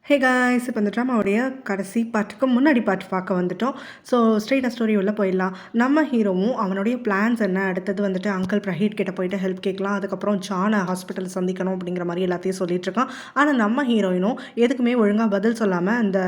Hey guys, இப்போ இந்த ட்ராமாவுடைய கடைசி பாட்டுக்கு முன்னாடி பாட்டு பார்க்க வந்துட்டோம். ஸோ ஸ்ட்ரெயிட்டாக ஸ்டோரி உள்ள போயிடலாம். நம்ம ஹீரோவும் அவனுடைய பிளான்ஸ் என்ன, அடுத்தது வந்துட்டு அங்கிள் பிரஹீட் கிட்ட போயிட்டு ஹெல்ப் கேட்கலாம், அதுக்கப்புறம் ஜானை ஹாஸ்பிட்டல் சந்திக்கணும் அப்படிங்கிற மாதிரி எல்லாத்தையும் சொல்லிட்டு இருக்கான். ஆனால் நம்ம ஹீரோயினும் எதுக்குமே ஒழுங்காக பதில் சொல்லாமல் அந்த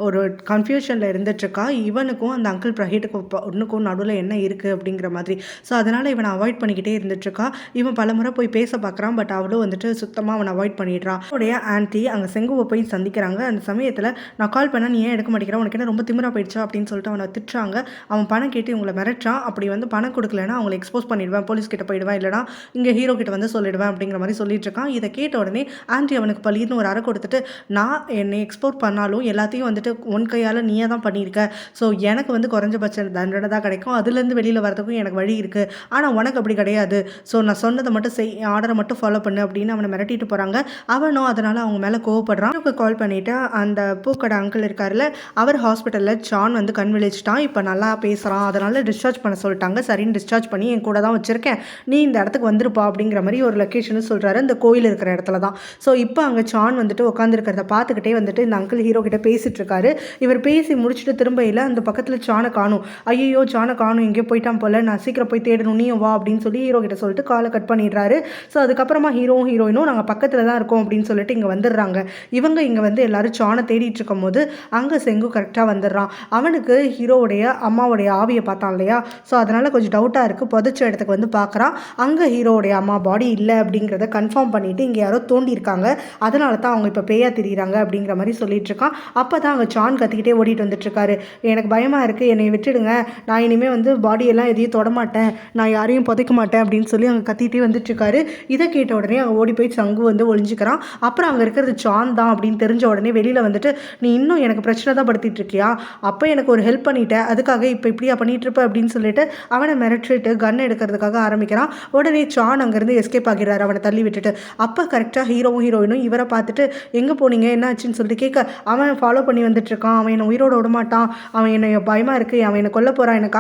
ஒரு கன்ஃபியூஷனில் இருந்துட்டுருக்கா. இவனுக்கும் அந்த அங்கிள் பிரஹீட்டுக்கு ஒன்றுக்கும் நடுவில் என்ன இருக்குது அப்படிங்கிற மாதிரி. ஸோ அதனால் இவனை அவாய்ட் பண்ணிக்கிட்டே இருந்துட்டுருக்கா. இவன் பல முறை போய் பேச பார்க்குறான், பட் அவளும் வந்துட்டு சுத்தமாக அவனை அவாய்ட் பண்ணிடுறான். அவனுடைய ஆன்ட்டி அங்கே செங்குவை போய் சந்திக்கிறாங்க. அந்த சமயத்தில் நான் கால் பண்ணால் நீ ஏன் எடுக்க மாட்டேங்கிறேன், உனக்கு என்ன ரொம்ப திமிரா போயிடுச்சா அப்படின்னு சொல்லிட்டு அவனை திட்டுறாங்க. அவன் பணம் கேட்டு இவங்களை மிரட்டுறான். அப்படி வந்து பணம் கொடுக்கலன்னா அவங்களை எக்ஸ்போஸ் பண்ணிடுவேன், போலீஸ் கிட்ட போயிடுவேன், இல்லைனா இங்கே ஹீரோ கிட்ட வந்து சொல்லிடுவேன் அப்படிங்கிற மாதிரி சொல்லிட்டு இருக்கான். இதை கேட்ட உடனே ஆன்ட்டி அவனுக்கு பள்ளின்னு ஒரு அறை கொடுத்துட்டு, நான் என்னை எக்ஸ்போர்ட் பண்ணாலும் எல்லாத்தையும் வந்துட்டு உன் கையால் நீயே தான் பண்ணியிருக்க, ஸோ எனக்கு வந்து குறைஞ்சபட்ச தண்டனை தான் கிடைக்கும், அதுலேருந்து வெளியில் வரதுக்கும் எனக்கு வழி இருக்குது, ஆனால் உனக்கு அப்படி கிடையாது, ஸோ நான் சொன்னதை மட்டும் ஆர்டரை மட்டும் ஃபாலோ பண்ணு அப்படின்னு அவனை மிரட்டிட்டு போகிறாங்க. அவனும் அதனால் அவங்க மேலே கோவப்படுறான். கால் பண்ணிவிட்டு அந்த பூக்கடை அங்கிள் இருக்கார்ல, அவர் ஹாஸ்பிட்டலில் ஜான் வந்து கண் விழிச்சிட்டான், இப்போ நல்லா பேசுகிறான், அதனால் டிஸ்சார்ஜ் பண்ண சொல்லிட்டாங்க. சரின்னு டிஸ்சார்ஜ் பண்ணி என் கூட தான் வச்சுருக்கேன், நீ இந்த இடத்துக்கு வந்துருப்பா அப்படிங்கிற மாதிரி ஒரு லொக்கேஷன் சொல்கிறாரு, இந்த கோயில் இருக்கிற இடத்துல தான். ஸோ இப்போ அங்கே ஜான் வந்துட்டு உட்காந்துருக்கிறத பார்த்துக்கிட்டே வந்துட்டு இந்த அங்கிள் ஹீரோ கிட்ட பேசிகிட்டு இருக்காரு. இவர் பேசி முடிச்சுட்டு திரும்பையில் அந்த பக்கத்தில் ஜானை காணும். ஐயோ ஜானை காணும், எங்கேயோ போயிட்டான் போல், நான் சீக்கிரம் போய் தேடணும், நீயும் வா அப்படின்னு சொல்லி ஹீரோ கிட்ட சொல்லிட்டு காலை கட் பண்ணிடுறாரு. ஸோ அதுக்கப்புறமா ஹீரோவும் ஹீரோயினும் நாங்கள் பக்கத்தில் தான் இருக்கோம் அப்படின்னு சொல்லிட்டு இங்கே வந்துடுறாங்க. இவங்க இங்கே வந்து எல்லாரும் ஜானை தேடிட்டு இருக்கும் போது அங்கே செங்கு கரெக்டாக வந்துடுறான். அவனுக்கு ஹீரோவுடைய அம்மாவுடைய ஆவியை பார்த்தான் இல்லையா, ஸோ அதனால் கொஞ்சம் டவுட்டாக இருக்குது. புதைச்ச இடத்துக்கு வந்து பார்க்குறான். அங்கே ஹீரோவுடைய அம்மா பாடி இல்லை அப்படிங்கிறத கன்ஃபார்ம் பண்ணிவிட்டு இங்கே யாரோ தோண்டியிருக்காங்க, அதனால தான் அவங்க இப்போ பேயா தெரியுறாங்க அப்படிங்கிற மாதிரி சொல்லிட்டு இருக்கான். அப்போ தான் அங்கே ஜான் கத்திக்கிட்டே ஓடிட்டு வந்துட்டுருக்காரு. எனக்கு பயமாக இருக்குது, என்னை விட்டுடுங்க, நான் இனிமேல் வந்து பாடியெல்லாம் எதையும் தொடமாட்டேன், நான் யாரையும் புதைக்க மாட்டேன் அப்படின்னு சொல்லி அங்கே கத்திகிட்டே வந்துட்டுருக்காரு. இதை கேட்ட உடனே அங்கே ஓடி போய் சங்கு வந்து ஒளிஞ்சிக்கிறான். அப்புறம் அங்கே இருக்கிறது ஜான் தான் அப்படின்னு தெரிஞ்ச உடனே வெளியில் வந்துட்டு, நீ இன்னும் எனக்கு பிரச்சனை தான் படுத்திட்டு இருக்கியா, அப்போ எனக்கு ஒரு ஹெல்ப் பண்ணிட்டேன், அதுக்காக இப்போ இப்படியா பண்ணிட்டு இருப்ப அப்படின்னு சொல்லிட்டு அவனை மிரட்டிட்டு கன் எடுக்கிறதுக்காக ஆரம்பிக்கிறான். உடனே ஜான் அங்கேருந்து எஸ்கேப் ஆகிறார் அவனை தள்ளி விட்டுட்டு. அப்போ கரெக்டாக ஹீரோவும் ஹீரோயினும் இவரை பார்த்துட்டு எங்கே போனீங்க என்ன ஆச்சுன்னு சொல்லிட்டு கேட்க, அவன் ஃபாலோ பண்ணி வந்துட்டு இருக்கான், அவன் என்னை உயிரோட விடமாட்டான், அவன் என்னை பயமாக இருக்குது, அவன் என்னை கொல்ல போகிறான், என்னை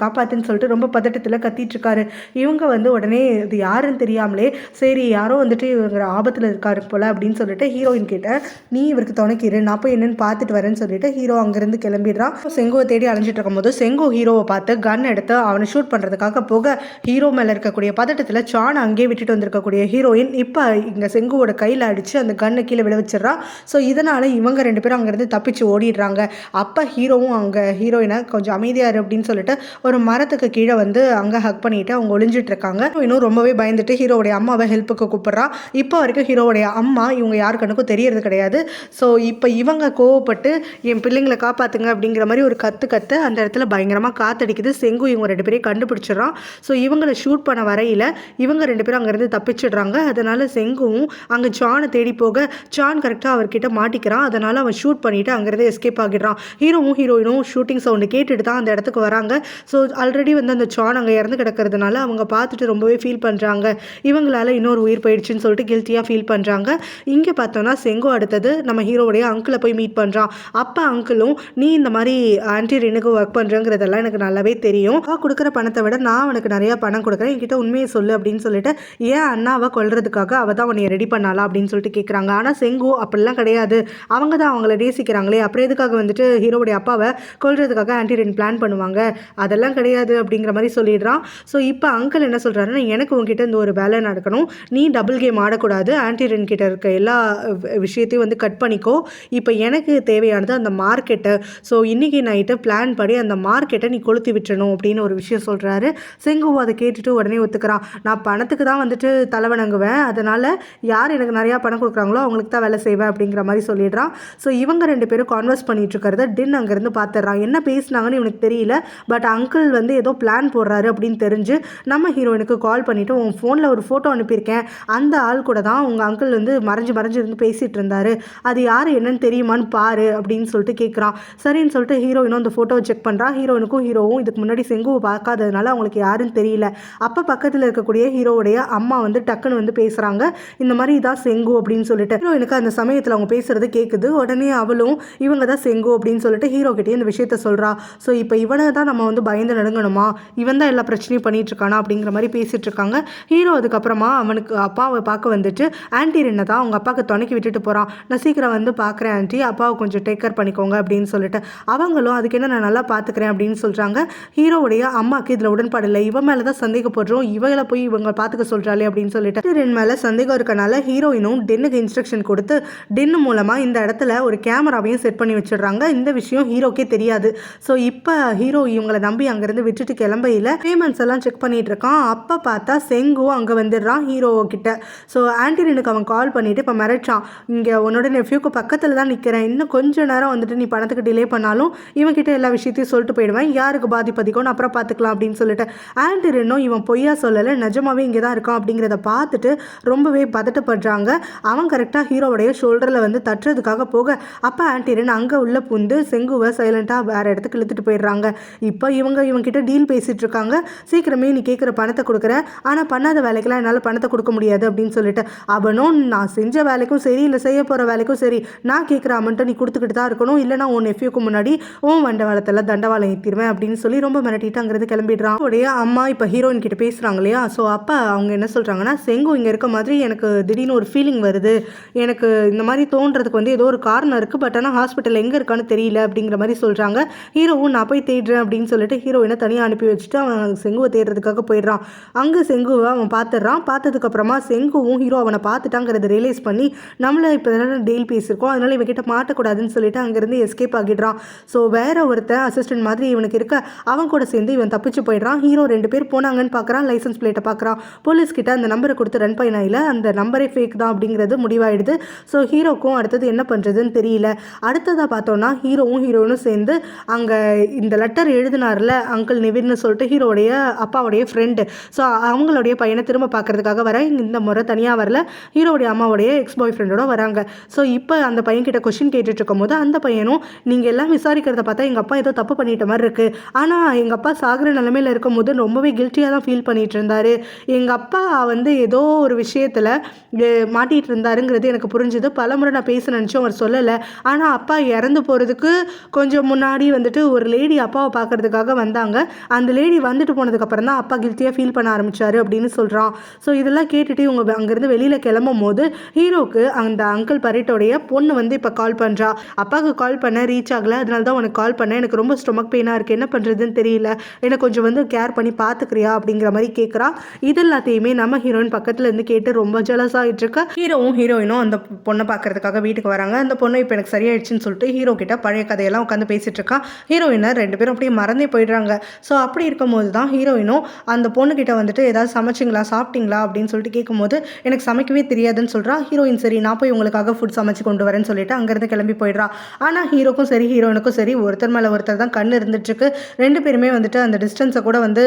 காப்பாற்றுன்னு சொல்லிட்டு ரொம்ப பதட்டத்தில் கத்திட்டு இருக்காரு. இவங்க வந்து உடனே இது யாருன்னு தெரியாமலே, சரி யாரோ வந்துட்டு இவங்க ஆபத்தில் இருக்காரு போல அப்படின்னு சொல்லிட்டு ஹீரோயின் கிட்ட, நீ இவருக்கு துணைக்கிரு, நான் போய் என்னன்னு பார்த்துட்டு வரேன்னு சொல்லிட்டு ஹீரோ அங்கேருந்து கிளம்பிடுறான். செங்கோவை தேடி அலைஞ்சிட்டு இருக்கும்போது செங்கோ ஹீரோவை பார்த்து கன் எடுத்து அவனை ஷூட் பண்ணுறதுக்காக போக, ஹீரோ மேலே இருக்கக்கூடிய பதட்டத்தில் ஜான் அங்கேயே விட்டுட்டு வந்திருக்கக்கூடிய ஹீரோயின் இப்போ இங்கே செங்குவோட கையில் அடித்து அந்த கண்ணை கீழே விழ வச்சிடறா. ஸோ இதனால் இவங்க ரெண்டு பேரும் அங்கேருந்து தப்பிச்சு ஓடிடுறாங்க. அப்போ ஹீரோவும் அங்கே ஹீரோயினை கொஞ்சம் அமைதியாரு அப்படின்னு சொல்லிட்டு ஒரு மரத்துக்கு கீழே வந்து அங்கே ஹக் பண்ணிட்டு அவங்க ஒளிஞ்சிட்டு இருக்காங்க. இன்னும் ரொம்பவே பயந்துட்டு ஹீரோவுடைய அம்மாவை ஹெல்ப்புக்கு கூப்பிட்றா. இப்போ வரைக்கும் ஹீரோவுடைய அம்மா இவங்க யாரு கண்ணுக்கும் தெரியறது கிடையாது. ஸோ இப்போ இவங்க கோவப்பட்டு என் பிள்ளைங்களை காப்பாற்றுங்க அப்படிங்கிற மாதிரி ஒரு கற்று அந்த இடத்துல பயங்கரமாக காத்தடிக்குது. செங்கு இவங்க ரெண்டு பேரையும் கண்டுபிடிச்சிடறான். ஸோ இவங்களை ஷூட் பண்ண வரையில் இவங்க ரெண்டு பேரும் அங்கேருந்து தப்பிச்சிடுறாங்க. அதனால் செங்குவும் அங்கே ஜானை தேடி போக ஜான் கரெக்டாக அவர்கிட்ட மாட்டிக்கிறான். அதனால் அவன் ஷூட் பண்ணிவிட்டு அங்கேருந்து எஸ்கேப் ஆகிடுறான். ஹீரோவும் ஹீரோயினும் ஷூட்டிங் சவுண்டு கேட்டுட்டு தான் அந்த இடத்துக்கு வராங்க. ஸோ ஆல்ரெடி வந்து அந்த ஜான் அங்கே இறந்து கிடக்கிறதுனால அவங்க பார்த்துட்டு ரொம்பவே ஃபீல் பண்ணுறாங்க. இவங்களால இன்னொரு உயிர் போயிடுச்சுன்னு சொல்லிட்டு கில்ட்டியாக ஃபீல் பண்ணுறாங்க. இங்கே பார்த்தோன்னா செங்கோ அடுத்தது நம்ம ஹீரோவுடைய அங்கிளை போய் மீட் பண்ணுறான். அப்போ அங்கிளும், நீ இந்த மாதிரி ஆன்டி ரெனுக்கு ஒர்க் பண்ணுறங்கிறதெல்லாம் எனக்கு நல்லாவே தெரியும், அவள் கொடுக்குற பணத்தை விட நான் அவனுக்கு நிறையா பணம் கொடுக்குறேன், என்கிட்ட உண்மையை சொல்லு அப்படின்னு சொல்லிட்டு, ஏன் அண்ணாவை கொல்றதுக்காக அவள் தான் உன்னை ரெடி பண்ணாலா அப்படின்னு சொல்லிட்டு கேட்குறாங்க. ஆனால் செங்கு அப்படிலாம் கிடையாது, அவங்க தான் அவங்கள நேசிக்கிறாங்களே, அப்புறம் எதுக்காக வந்துட்டு ஹீரோவுடைய அப்பாவை கொல்றதுக்காக ஆன்டி ரென் பிளான் பண்ணுவாங்க, அதெல்லாம் கிடையாது அப்படிங்கிற மாதிரி சொல்லிடுறான். ஸோ இப்போ அங்கிள் என்ன சொல்கிறாருன்னா, எனக்கு உங்ககிட்ட இந்த ஒரு வேலை நடக்கணும், நீ டபுள் கேம் ஆடக்கூடாது, ஆன்டி ரென் கிட்ட இருக்க எல்லா விஷயத்தையும் வந்து கட் பண்ணிக்கோ, இப்போ எனக்கு தேவையானது அந்த மார்க்கெட்டை, ஸோ இன்றைக்கி நைட்டு பிளான் படி அந்த மார்க்கெட்டை நீ கொளுத்தி விட்டுறணும் அப்படின்னு ஒரு விஷயம் சொல்கிறாரு. செங்குவும் அதை கேட்டுட்டு உடனே ஒத்துக்கிறான். நான் பணத்துக்கு தான் வந்துட்டு தலைவணங்குவேன், அதனால் யார் எனக்கு நிறையா பணம் கொடுக்குறாங்களோ அவங்களுக்கு தான் வேலை செய்வேன் அப்படிங்கிற மாதிரி சொல்லிடுறான். ஸோ இவங்க ரெண்டு பேரும் கான்வர்ஸ் பண்ணிட்டு இருக்கிறத டின் அங்கேருந்து பார்த்துடுறான். என்ன பேசினாங்கன்னு இவனுக்கு தெரியல, பட் அங்கிள் வந்து ஏதோ பிளான் போடுறாரு அப்படின்னு தெரிஞ்சு நம்ம ஹீரோயினுக்கு கால் பண்ணிவிட்டு, உன் ஃபோனில் ஒரு ஃபோட்டோ அனுப்பியிருக்கேன், அந்த ஆள் கூட தான் உங்கள் அங்கிள் வந்து மறைஞ்சு இருந்து பேசிகிட்டு இருந்தார், அது யார் என்னன்னு தெரியுமான்னு பாரு அப்படின்னு சொல்லிட்டு கேட்குறான். சரின்னு சொல்லிட்டு ஹீரோயினும் அந்த ஃபோட்டோவை செக் பண்ணுறான். ஹீரோயினுக்கும் ஹீரோவும் இதுக்கு முன்னாடி செங்குவை பார்க்காததுனால அவங்களுக்கு யாருன்னு தெரியல. அப்போ பக்கத்தில் இருக்கக்கூடிய ஹீரோவுடைய அம்மா வந்து டக்குன்னு வந்து பேசுகிறாங்க, இந்த மாதிரி இதான் செங்கு அப்படின்னு சொல்லிட்டு. ஹீரோயினுக்கு அந்த சமயத்தில் அவங்க பேசுகிறது கேட்குது. உடனே அவளும் இவங்க தான் செங்கு அப்படின்னு சொல்லிட்டு ஹீரோ கிட்டே இந்த விஷயத்த சொல்கிறா. ஸோ இப்போ இவனை தான் நம்ம வந்து பயந்து நடுங்கணுமா, இவன் தான் எல்லா பிரச்சனையும் பண்ணிட்டு இருக்கானா அப்படிங்கிற மாதிரி பேசிகிட்டு இருக்காங்க. ஹீரோ அதுக்கப்புறமா அவனுக்கு அப்பாவை பார்க்க வந்துட்டு ஆன்டி ரென்னை தான் அவங்க அப்பாவுக்கு துணைக்கி விட்டுட்டு போகிறான். நான் சீக்கிரம் சீக்கிரம் வந்து பார்க்குறேன் ஆண்டி, அப்பாவை கொஞ்சம் டேக் கேர் பண்ணிக்கோங்க அப்படின்னு சொல்லிட்டு அவங்களும் அதுக்கு என்ன நான் நல்லா பார்த்துக்கிறேன் அப்படின்னு சொல்கிறாங்க. ஹீரோவுடைய அம்மாவுக்கு இதில் உடன்பாடு இல்லை. இவன் மேலே தான் சந்தேகப்படுறோம், இவங்களை போய் இவங்க பார்த்துக்க சொல்கிறாளே அப்படின்னு சொல்லிட்டு டென் மேலே சந்தேகம் இருக்கனால ஹீரோயினும் டென்னுக்கு இன்ஸ்ட்ரக்ஷன் கொடுத்து டென்னு மூலமாக இந்த இடத்துல ஒரு கேமராவையும் செட் பண்ணி வச்சிடுறாங்க. இந்த விஷயம் ஹீரோக்கே தெரியாது. ஸோ இப்போ ஹீரோ இவங்களை நம்பி அங்கேருந்து விட்டுட்டு கிளம்பையில் பேமெண்ட்ஸ் எல்லாம் செக் பண்ணிட்டு இருக்கான். அப்போ பார்த்தா செங்கு அங்கே வந்துடுறான் ஹீரோ கிட்ட. ஸோ ஆண்டனினுக்கு அவன் கால் பண்ணிவிட்டு இப்போ மிரட்டான், இங்கே உன்னோட நெஃப்யூக்கு பக்கத்தில் தான் நிற்கிறேன், இன்னும் கொஞ்சம் நேரம் வந்துட்டு நீ பணத்துக்கு டிலே பண்ணாலும் இவன்கிட்ட எல்லா விஷயத்தையும் சொல்லிட்டு போயிடுவேன், யாருக்கு பாதிப்பதிக்கும்னு அப்புறம் பார்த்துக்கலாம் அப்படின்னு சொல்லிட்டு ஆண்டனினும் இவன் பொய்யா சொல்லலை, நிஜமாவே இங்கே தான் இருக்கான் அப்படிங்கிறத பார்த்துட்டு ரொம்பவே பதட்டப்படுறாங்க. அவன் கரெக்டாக ஹீரோவுடைய ஷோல்டரில் வந்து தட்டுறதுக்காக போக அப்போ ஆண்டனின் அங்கே உள்ள புந்து செங்குவை சைலண்ட்டாக வேறு இடத்துக்கு இழுத்துட்டு போயிடுறாங்க. இப்போ இவங்கிட்ட டீல் பேசிகிட்டு இருக்காங்க, சீக்கிரமே நீ கேட்குற பணத்தை கொடுக்குறேன், ஆனால் பண்ணாத வேலைக்கெல்லாம் என்னால் பணத்தை கொடுக்க முடியாது அப்படின்னு சொல்லிட்டு அவனும் நான் செஞ்ச வேலைக்கும் சரி இல்லை செய்ய போகிற வேலைக்கும் சரி நான் கேட்குற அமௌண்ட்டை நீ கொடுத்துக்கிட்டு தான் இருக்கணும், இல்லைனா உன் நெஃப்யூக்கு முன்னாடி உன் வண்டவாளத்தில் தண்டவாளம் ஏற்றிடுவேன் அப்படின்னு சொல்லி ரொம்ப மிரட்டிட்டு அங்கிறது கிளம்பிடுறான். அவருடைய அம்மா இப்போ ஹீரோயின் கிட்ட பேசுகிறாங்க இல்லையா. ஸோ அப்போ அவங்க என்ன சொல்கிறாங்கன்னா, செங்கு இங்கே இருக்க மாதிரி எனக்கு திடீர்னு ஒரு ஃபீலிங் வருது, எனக்கு இந்த மாதிரி தோன்றதுக்கு வந்து ஏதோ ஒரு காரணம் இருக்குது, பட் ஆனால் ஹாஸ்பிட்டல் எங்கே இருக்கான்னு தெரியல அப்படிங்கிற மாதிரி சொல்கிறாங்க. ஹீரோவும் நான் போய் தேடுறேன் அப்படின்னு சொல்லிட்டு ஹீரோயினை தனியாக அனுப்பி வச்சுட்டு அவன் செங்குவை தேடுறதுக்காக போயிடுறான். அங்கே செங்குவை அவன் பார்த்துடுறான். பார்த்ததுக்கப்புறமா செங்குவும் ஹீரோ அவனை பார்த்துட்டாங்கிறத ரியலைஸ் பண்ணி நம்மளை இப்போ தானே டீல் பேசியிருக்கோம், அதனால் இவகிட்ட மாட்டக்கூடாதுன்னு சொல்லிட்டு அங்கேருந்து எஸ்கேப் ஆகிடுறான். ஸோ வேற ஒருத்தன் அசிஸ்டன்ட் மாதிரி இவனுக்கு இருக்க அவன் கூட சேர்ந்து இவன் தப்பிச்சு போயிடுறான். ஹீரோ 2 பேர் போனாங்கன்னு பார்க்குறான், லைசன்ஸ் பிளேட்டை பார்க்குறான், போலீஸ்கிட்ட அந்த நம்பரை கொடுத்து ரன் பண்ணினால அந்த நம்பரே ஃபேக் தான் அப்படிங்கிறது முடிவாயிடுது. ஸோ ஹீரோக்கும் அடுத்தது என்ன பண்ணுறதுன்னு தெரியல. அடுத்ததாக பார்த்தோன்னா ஹீரோவும் ஹீரோயினும் சேர்ந்து அங்கே இந்த லெட்டர் எழுதினார்ல அங்கிள் நிவின்னு சொல்லிட்டு ஹீரோடைய அப்பாவுடைய ஃப்ரெண்டு, ஸோ அவங்களுடைய பையனை திரும்ப பார்க்கறதுக்காக வர இந்த முறை தனியாக வரல, ஹீரோடைய அம்மாவுடைய எக்ஸ் பாய் ஃப்ரெண்டோட வராங்க. ஸோ இப்போ அந்த பையன்கிட்ட கொஸ்டின் கேட்டுட்டு இருக்கும் போது அந்த பையனும் நீங்கள் எல்லாம் விசாரிக்கிறத பார்த்தா எங்கள் அப்பா ஏதோ தப்பு பண்ணிட்ட மாதிரி இருக்குது, ஆனால் எங்கள் அப்பா சாகிற நிலைமையில் இருக்கும் போது ரொம்பவே கில்ட்டியாக தான் ஃபீல் பண்ணிட்டு இருந்தார், எங்கள் அப்பா வந்து ஏதோ ஒரு விஷயத்தில் மாட்டிகிட்டு இருந்தாருங்கிறது எனக்கு புரிஞ்சுது, பலமுறை நான் பேச நினச்சோம் அவர் சொல்லலை, ஆனால் அப்பா இறந்து போகிறதுக்கு கொஞ்சம் முன்னாடி வந்துட்டு ஒரு லேடி அப்பாவை பார்க்கறதுக்காக வந்தாங்க, அந்த லேடி வந்துட்டு போனதுக்கப்புறம் தான் அப்பா கில்ட்டியாக ஃபீல் பண்ண ஆரம்பித்தார் அப்படின்னு சொல்கிறான். ஸோ இதெல்லாம் கேட்டுட்டு இவங்க அங்கேருந்து வெளியில் கிளம்பும் போது ஹீரோக்கு அந்த அங்கிள் பரேட்டோடைய பொண்ணு வந்து இப்போ கால் பண்ணுறா, அப்பாவுக்கு கால் பண்ண ரீச் ஆகலை, அதனால தான் உனக்கு கால் பண்ணேன், எனக்கு ரொம்ப ஸ்டொமக் பெயினாக இருக்குது, என்ன பண்ணுறதுன்னு தெரியல, எனக்கு கொஞ்சம் வந்து கேர் பண்ணி பார்த்துக்கிறியா அப்படிங்கிற மாதிரி கேட்குறா. இது எல்லாத்தையுமே நம்ம ஹீரோயின் பக்கத்தில் இருந்து கேட்டு ரொம்ப ஜலஸ் ஆகிட்டு இருக்க. ஹீரோவும் ஹீரோயினும் அந்த பொண்ணை பார்க்கறதுக்காக வீட்டுக்கு வராங்க. அந்த பொண்ணு இப்போ எனக்கு சரியாயிடுச்சுன்னு சொல்லிட்டு ஹீரோ கிட்ட பழைய கதையெல்லாம் உட்காந்து பேசிட்டு இருக்கா. ஹீரோயினை 2 பேரும் அப்படியே மறந்தே போயிடுறாங்க. ஸோ அப்படி இருக்கும்போது தான் ஹீரோயினும் அந்த பொண்ணுக்கிட்ட வந்துட்டு ஏதாவது சமைச்சிங்களா சாப்பிட்டீங்களா அப்படின்னு சொல்லிட்டு கேட்கும்போது எனக்கு சமைக்கவே தெரியாதுன்னு சொல்கிறா. ஹீரோயின் சரி நான் போய் உங்களுக்காக ஃபுட் சமைச்சு கொண்டு வரேன்னு சொல்லிட்டு அங்கேருந்து கிளம்பி போயிடுறா. ஆனால் ஹீரோக்கும் சரி ஹீரோயினுக்கும் சரி ஒருத்தர் மேலே ஒருத்தர் தான் கண் இருந்துட்டுருக்கு. 2 பேருமே வந்துட்டு அந்த டிஸ்டன்ஸை கூட வந்து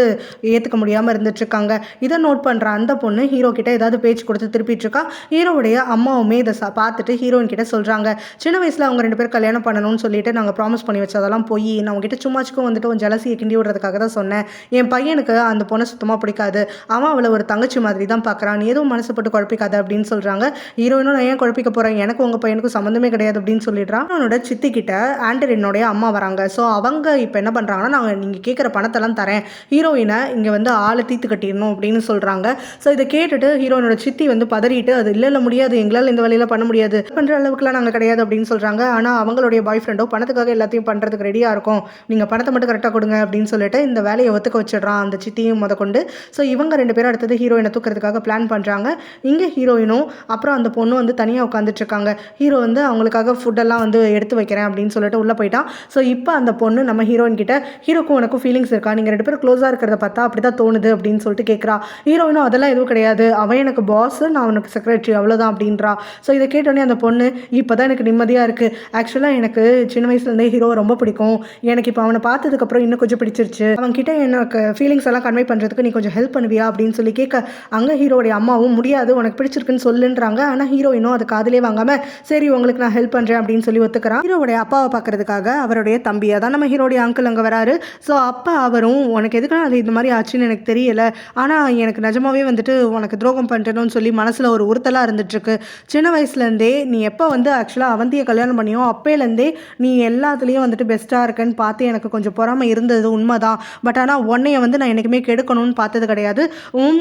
ஏற்றுக்க முடியாமல் இருந்துட்டுருக்காங்க. இதை நோட் பண்ணுற அந்த பொண்ணு ஹீரோ கிட்ட ஏதாவது பேச்சு கொடுத்து திருப்பிட்டுருக்கா. ஹீரோவுடைய அம்மாவுமே இதை பார்த்துட்டு ஹீரோயின் கிட்ட சொல்கிறாங்க, சின்ன வயசில் அவங்க 2 பேர் கல்யாணம் பண்ணணும்னு சொல்லிட்டு நாங்கள் ப்ராமிஸ் பண்ணி வச்சதெல்லாம் போய் நான் உங்ககிட்ட சும்மாச்சுக்கும் வந்துட்டு ஒரு ஜலசியை கிண்டி விடுறதுக்காக தான் சொன்னேன், என் பையனுக்கு அந்த பொண்ணை சுத்தமாக பிடிக்காது, அவன் அவளை ஒரு தங்கச்சி மாதிரி தான் பார்க்குறான், நீ எதுவும் மனசு போட்டு குழப்பிக்காது அப்படின்னு சொல்கிறாங்க. ஹீரோயினும் நான் ஏன் குழப்பிக்க போகிறேன், எனக்கு உங்கள் பையனுக்கும் சம்மந்தமே கிடையாது அப்படின்னு சொல்லிடுறான். அவனோட சித்தி கிட்ட ஆண்டனினுடைய அம்மா வராங்க. ஸோ அவங்க இப்போ என்ன பண்ணுறாங்கன்னா, நாங்கள் நீங்கள் கேட்குற பணத்தெல்லாம் தரேன், ஹீரோயினை இங்கே வந்து ஆளை தீர்த்து கட்டிடணும் அப்படின்னு சொல்கிறாங்க. ஸோ இதை கேட்டுட்டு ஹீரோயினோட சித்தி வந்து பதறிட்டு அது இல்லை முடியாது, எங்களால் இந்த வேலையில் பண்ண முடியாது, பண்ணுற அளவுக்குலாம் நாங்கள் கிடையாது அப்படின்னு சொல்கிறாங்க. ஆனால் அவங்களுடைய பாய் ஃப்ரெண்டோ பணத்துக்காக எல்லாத்தையும் பண்ணுறதுக்கு ரெடியாக இருக்கும், நீங்கள் பணத்தை மட்டும் கரெக்டாக கொடுங்க அப்படின்னு சொல்லிட்டு இந்த வேலையை ஒத்துக்க வச்சிடறான் அந்த சித்தியும் கொண்டு. ஸோ இவங்க 2 பேரும் அடுத்தது ஹீரோயினை தூக்கிறதுக்காக பிளான் பண்ணுறாங்க. இங்கே ஹீரோயினும் அப்புறம் அந்த பொண்ணு வந்து தனியாக உட்காந்துட்டு இருக்காங்க. ஹீரோ வந்து அவங்களுக்காக ஃபுட்டெல்லாம் வந்து எடுத்து வைக்கிறேன் அப்படின்னு சொல்லிட்டு உள்ளே போயிட்டான். ஸோ இப்போ அந்த பொண்ணு நம்ம ஹீரோயின் கிட்ட ஹீரோக்கும் உனக்கும் ஃபீலிங்ஸ் இருக்கா, நீங்கள் 2 பேரும் க்ளோஸாக இருக்கிறத பார்த்தா அப்படி தான் தோணுது அப்படின்னு சொல்லிட்டு கேட்குறா. ஹீரோயினும் அதெல்லாம் எதுவும் கிடையாது, அவன் எனக்கு பாஸ், நான் அவனுக்கு செக்ரட்டரி, அவ்வளோதான் அப்படின்றா. ஸோ இதை கேட்டோடனே அந்த பொண்ணு இப்போ தான் எனக்கு நிம்மதியாக இருக்குது, ஆக்சுவலாக எனக்கு சின்ன வயசுலேருந்தே ஹீரோவை ரொம்ப பிடிக்கும், எனக்கு இப்போ அவனை பார்த்ததுக்கப்புறம் இன்னும் கொஞ்சம் பிடிச்சிருச்சு, அவன்கிட்ட எனக்கு ஃபீலிங்ஸ் எல்லாம் கன்வே பண்ணுறதுக்கு நீ கொஞ்சம் ஹெல்ப் பண்ணுவியா அப்படின்னு சொல்லி கேட்க அங்கே ஹீரோடைய அம்மாவும் முடியாது, உனக்கு பிடிச்சிருக்குன்னு சொல்லுன்றாங்க. ஆனால் ஹீரோயினும் அது காதிலே வாங்காமல் சரி உங்களுக்கு நான் ஹெல்ப் பண்ணுறேன் அப்படின்னு சொல்லி ஒத்துக்கிறான். ஹீரோடைய அப்பாவை பார்க்கறதுக்காக அவருடைய தம்பியாக தான் நம்ம ஹீரோடைய அங்கிள் அங்கே வராரு. ஸோ அப்பா அவரும் உனக்கு எதுக்குன்னா அது இந்த மாதிரி ஆச்சுன்னு எனக்கு தெரியலை, ஆனால் எனக்கு நிஜமாவே வந்துட்டு உனக்கு துரோகம் பண்ணிட்டேன்னு சொல்லி மனசில் ஒரு உறுத்தலாக இருந்துகிட்ருக்கு, சின்ன வயசுலேருந்தே நீ எப்போ வந்து ஆக்சுவலாக அவந்தியை கல்யாணம் பண்ணியோ அப்போலேருந்தே நீ எல்லாத்துலேயும் வந்துட்டு பெஸ்ட்டாக இருக்கேன்னு பார்த்து எனக்கு கொஞ்சம் பொறாமை இருந்தது உண்மைதான், பட் ஆனால் உன்னைய வந்து நான் என்றைக்குமே கெடுக்கணும்னு பார்த்தது கிடையாது,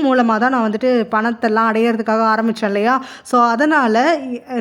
மூலமாக தான் நான் வந்துட்டு பணத்தெல்லாம் அடையிறதுக்காக ஆரம்பித்தேன் இல்லையா, ஸோ அதனால்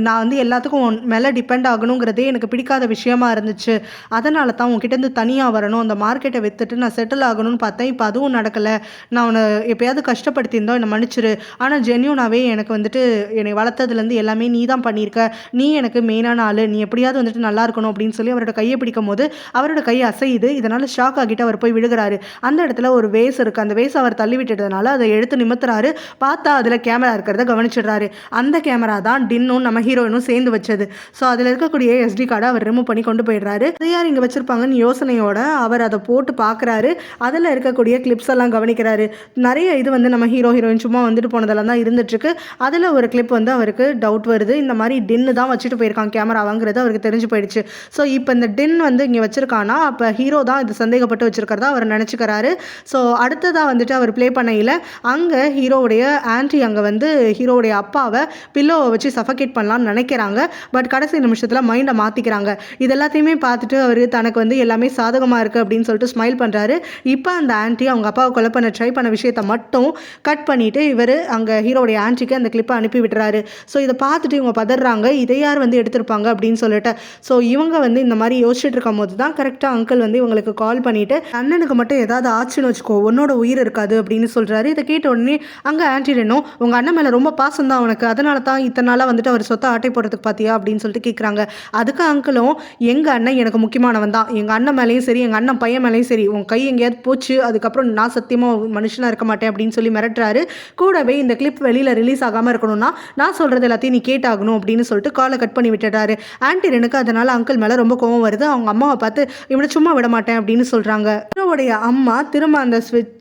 நான் வந்து எல்லாத்துக்கும் உன் மேலே டிபெண்ட் ஆகணுங்கிறதே எனக்கு பிடிக்காத விஷயமா இருந்துச்சு. அதனால தான் உன்கிட்டேருந்து தனியாக வரணும், அந்த மார்க்கெட்டை விற்றுட்டு நான் செட்டில் ஆகணும்னு பார்த்தேன். இப்போ அதுவும் நடக்கலை. நான் உன்னை எப்பயாவது கஷ்டப்படுத்தியிருந்தோம், என்னை மன்னிச்சிரு. ஆனால் ஜென்யூனாகவே எனக்கு வந்துட்டு என்னை வளர்த்ததுலேருந்து எல்லாமே நீ தான் பண்ணியிருக்க. நீ எனக்கு மெயினான ஆள். நீ எப்படியாவது வந்துட்டு நல்லா இருக்கணும் அப்படின்னு சொல்லி அவரோட கையை பிடிக்கும் போது அவரோட கை அசையுது. இதனால் ஷாக் ஆகிட்டு அவர் போய் விழுகிறாரு. அந்த இடத்துல ஒரு வேஸ் இருக்குது. அந்த வேஸ் அவர் தள்ளி விட்டுட்டதுனால அதை எடுத்து நிமித்துறாரு. பார்த்தா அதில் கேமரா இருக்கிறத கவனிச்சிடுறாரு. அந்த கேமரா தான் டின்னும் நம்ம ஹீரோயினும் சேர்ந்து வச்சது. ஸோ அதில் இருக்கக்கூடிய SD கார்டை அவர் ரிமூவ் பண்ணி கொண்டு போயிடுறாரு. அதை யார் இங்கே வச்சிருப்பாங்கன்னு யோசனையோட அவர் அதை போட்டு பார்க்குறாரு. அதில் இருக்கக்கூடிய கிளிப்ஸ் எல்லாம் கவனிக்கிறாரு. நிறைய இது வந்து நம்ம ஹீரோயின் சும்மா வந்துட்டு போனதெல்லாம் தான் இருந்துட்டுருக்கு. அதில் ஒரு கிளிப் வந்து அவருக்கு டவுட் வருது. இந்த மாதிரி டின்னு தான் வச்சுட்டு போயிருக்கான் கேமராவாங்கிறது அவருக்கு தெரிஞ்சு போயிடுச்சு. ஸோ இப்போ இந்த டின் வந்து இங்கே வச்சிருக்கானா, அப்போ ஹீரோ தான் இது சந்தேகப்பட்டு வச்சிருக்கிறதா அவர் நினச்சிக்கிறாரு. ஸோ அடுத்ததாக வந்துட்டு அவர் ப்ளே பண்ணையில் அங்கே ஹீரோவுடைய ஆன்டி அங்கே வந்து ஹீரோவுடைய அப்பாவை பில்லோவை வச்சு சஃபகேட் பண்ணலாம்னு நினைக்கிறாங்க. பட் கடைசி நிமிஷத்தில் மைண்டை மாற்றிக்கிறாங்க. இது எல்லாத்தையுமே பார்த்துட்டு அவர் தனக்கு வந்து எல்லாமே சாதகமாக இருக்குது அப்படின்னு சொல்லிட்டு ஸ்மைல் பண்ணுறாரு. இப்போ அந்த ஆன்டி அவங்க அப்பாவை கொலை பண்ண ட்ரை பண்ண விஷயத்தை மட்டும் கட் பண்ணிவிட்டு இவர் அங்கே ஹீரோடைய ஆன்டிக்கு அந்த கிளிப்பை அனுப்பி விட்டுறாரு. ஸோ இதை பார்த்துட்டு இவங்க பதறாங்க, இதை யார் வந்து எடுத்திருப்பாங்க அப்படின்னு சொல்லிட்டு. ஸோ இவங்க வந்து இந்த மாதிரி யோசிச்சுட்டு இருக்கும் போது தான் கரெக்டாக அங்கிள் வந்து இவங்களுக்கு கால் பண்ணிவிட்டு அண்ணனுக்கு மட்டும் ஏதாவது ஆச்சுன்னு வச்சுக்கோ, உன்னோட உயிர் இருக்காது அப்படின்னு சொல்கிறாரு. இதை கேட்ட உடனே அங்கே ஆன்டி ரெனோ உங்கள் அண்ணன் மேலே ரொம்ப பாசம் தான் உனக்கு, அதனால தான் இத்தனை நாளாக வந்துட்டு அவர் சொத்தை ஆட்டை போடுறதுக்கு பார்த்தியா அப்படின்னு சொல்லிட்டு கேட்குறாங்க. அதுக்கு அங்கிளும் எங்கள் அண்ணன் எனக்கு முக்கியமானவன் தான், எங்கள் அண்ணன் மேலேயும் சரி எங்கள் அண்ணன் பையன் மேலேயும் சரி உன் கை எங்கேயாவது போச்சு அதுக்கப்புறம் நான் சத்தியமாக மனுஷனாக இருக்க மாட்டேன் அப்படின்னு சொல்லி மிரட்டுறாரு. கூடவே இந்த கிளிப் வெளியில் ரிலீஸ் ஆகாமல் இருக்கணும்னா நான் சொல்கிறது எல்லாத்தையும் நீ கேட்டாகணும் அப்படின்னு சொல்லிட்டு காலை கட் பண்ணி விட்டுறாரு. ஆன்டி ரெனுக்கு அதனால் அங்கிள் மேலே ரொம்ப கோவம் வருது. அவங்க அம்மாவை பார்த்து இவனை சும்மா விட மாட்டேன் அப்படின்னு சொல்கிறாங்க. ஹீரோவுடைய அம்மா திரும்ப அந்த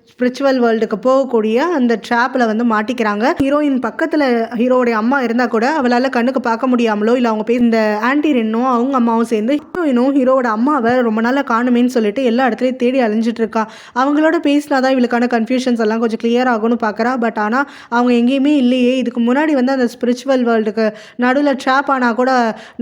ஸ்பிரிச்சுவல் வேர்ல்டுக்கு போகக்கூடிய அந்த ட்ராப்பில் வந்து மாட்டிக்கிறாங்க. ஹீரோயின் பக்கத்தில் ஹீரோடைய அம்மா இருந்தால் கூட அவளால் கண்ணுக்கு பார்க்க முடியாமலோ இல்லை அவங்க இந்த ஆன்டி ரென்னும் அவங்க அம்மாவும் சேர்ந்து ஹீரோயினும் ஹீரோட அம்மாவை ரொம்ப நாளாக காணுமேன்னு சொல்லிட்டு எல்லா இடத்துலையும் தேடி அழிஞ்சிட்டு இருக்கா. அவங்களோட பேசினா தான் இவளுக்கான கன்ஃபியூஷன்ஸ் எல்லாம் கொஞ்சம் கிளியர் ஆகும்னு பார்க்குறா. பட் ஆனால் அவங்க எங்கேயுமே இல்லையே. இதுக்கு முன்னாடி வந்து அந்த ஸ்பிரிச்சுவல் வேர்ல்டுக்கு நடுவில் ட்ராப் ஆனால் கூட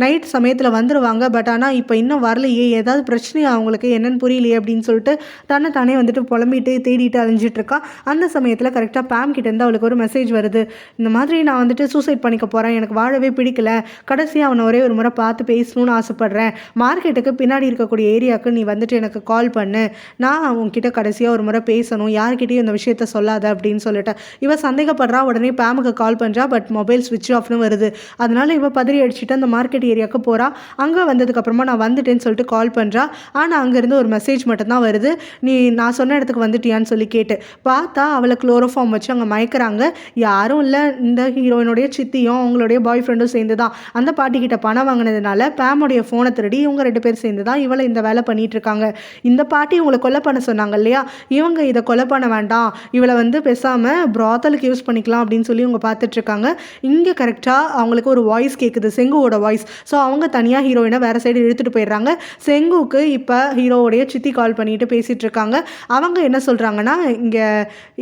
நைட் சமயத்தில் வந்துடுவாங்க. பட் ஆனால் இப்போ இன்னும் வரலையே, ஏதாவது பிரச்சனையா அவங்களுக்கு என்னன்னு புரியலையே அப்படின்னு சொல்லிட்டு தன்னை தானே வந்துட்டு புலம்பிட்டு தேடிட்டு அழிஞ்சிட்ருக்கா. அந்த சமயத்தில் கரெக்டாக பேம் கிட்டேருந்து அவளுக்கு ஒரு மெசேஜ் வருது. இந்த மாதிரி நான் வந்துட்டு சூசைட் பண்ணிக்க போகிறேன், எனக்கு வாழவே பிடிக்கல, கடைசியாக அவனை ஒரே ஒரு முறை பார்த்து பேசணும்னு ஆசைப்பட்றேன், மார்க்கெட்டுக்கு பின்னாடி இருக்கக்கூடிய ஏரியாவுக்கு நீ வந்துட்டு எனக்கு கால் பண்ணு, நான் அவங்ககிட்ட கடைசியாக ஒரு முறை பேசணும், யார்கிட்டையும் இந்த விஷயத்த சொல்லாத அப்படின்னு சொல்லிட்டு இவ சந்தேகப்படுறா. உடனே பேமுக்கு கால் பண்ணுறா. பட் மொபைல் ஸ்விட்ச் ஆஃப்னு வருது. அதனால இவ பதறி அடிச்சுட்டு அந்த மார்க்கெட் ஏரியாவுக்கு போகிறா. அங்கே வந்ததுக்கப்புறமா நான் வந்துட்டேன்னு சொல்லிட்டு கால் பண்ணுறா. ஆனால் அங்கேருந்து ஒரு மெசேஜ் மட்டும்தான் வருது, நீ நான் சொன்ன இடத்துக்கு வந்துட்டியான்னு சொல்லி கேட்டு பார்த்தா அவளை குளோரோஃபார்ம் வச்சு அங்கே மயக்கிறாங்க. யாரும் இல்லை, இந்த ஹீரோயினுடைய சித்தியும் அவங்களுடைய பாய் ஃப்ரெண்டும் சேர்ந்து தான் அந்த பாட்டிக்கிட்ட பணம் வாங்கினதுனால பேமுடைய ஃபோனை திருடி இவங்க 2 பேர் சேர்ந்து தான் இவளை இந்த வேலை பண்ணிட்டு இருக்காங்க. இந்த பாட்டி இவங்களை கொலை பண்ண சொன்னாங்க இல்லையா, இவங்க இதை கொலை பண்ண வேண்டாம், இவளை வந்து பேசாமல் ப்ராத்தலுக்கு யூஸ் பண்ணிக்கலாம் அப்படின்னு சொல்லி இவங்க பார்த்துட்ருக்காங்க. இங்கே கரெக்டாக அவங்களுக்கு ஒரு வாய்ஸ் கேட்குது, செங்குவோட வாய்ஸ். ஸோ அவங்க தனியாக ஹீரோயினை வேறு சைடு இழுத்துட்டு போயிடுறாங்க. செங்குக்கு இப்போ ஹீரோவுடைய சித்தி கால் பண்ணிட்டு பேசிகிட்டு இருக்காங்க. அவங்க என்ன சொல்கிறாங்கன்னா, இங்கே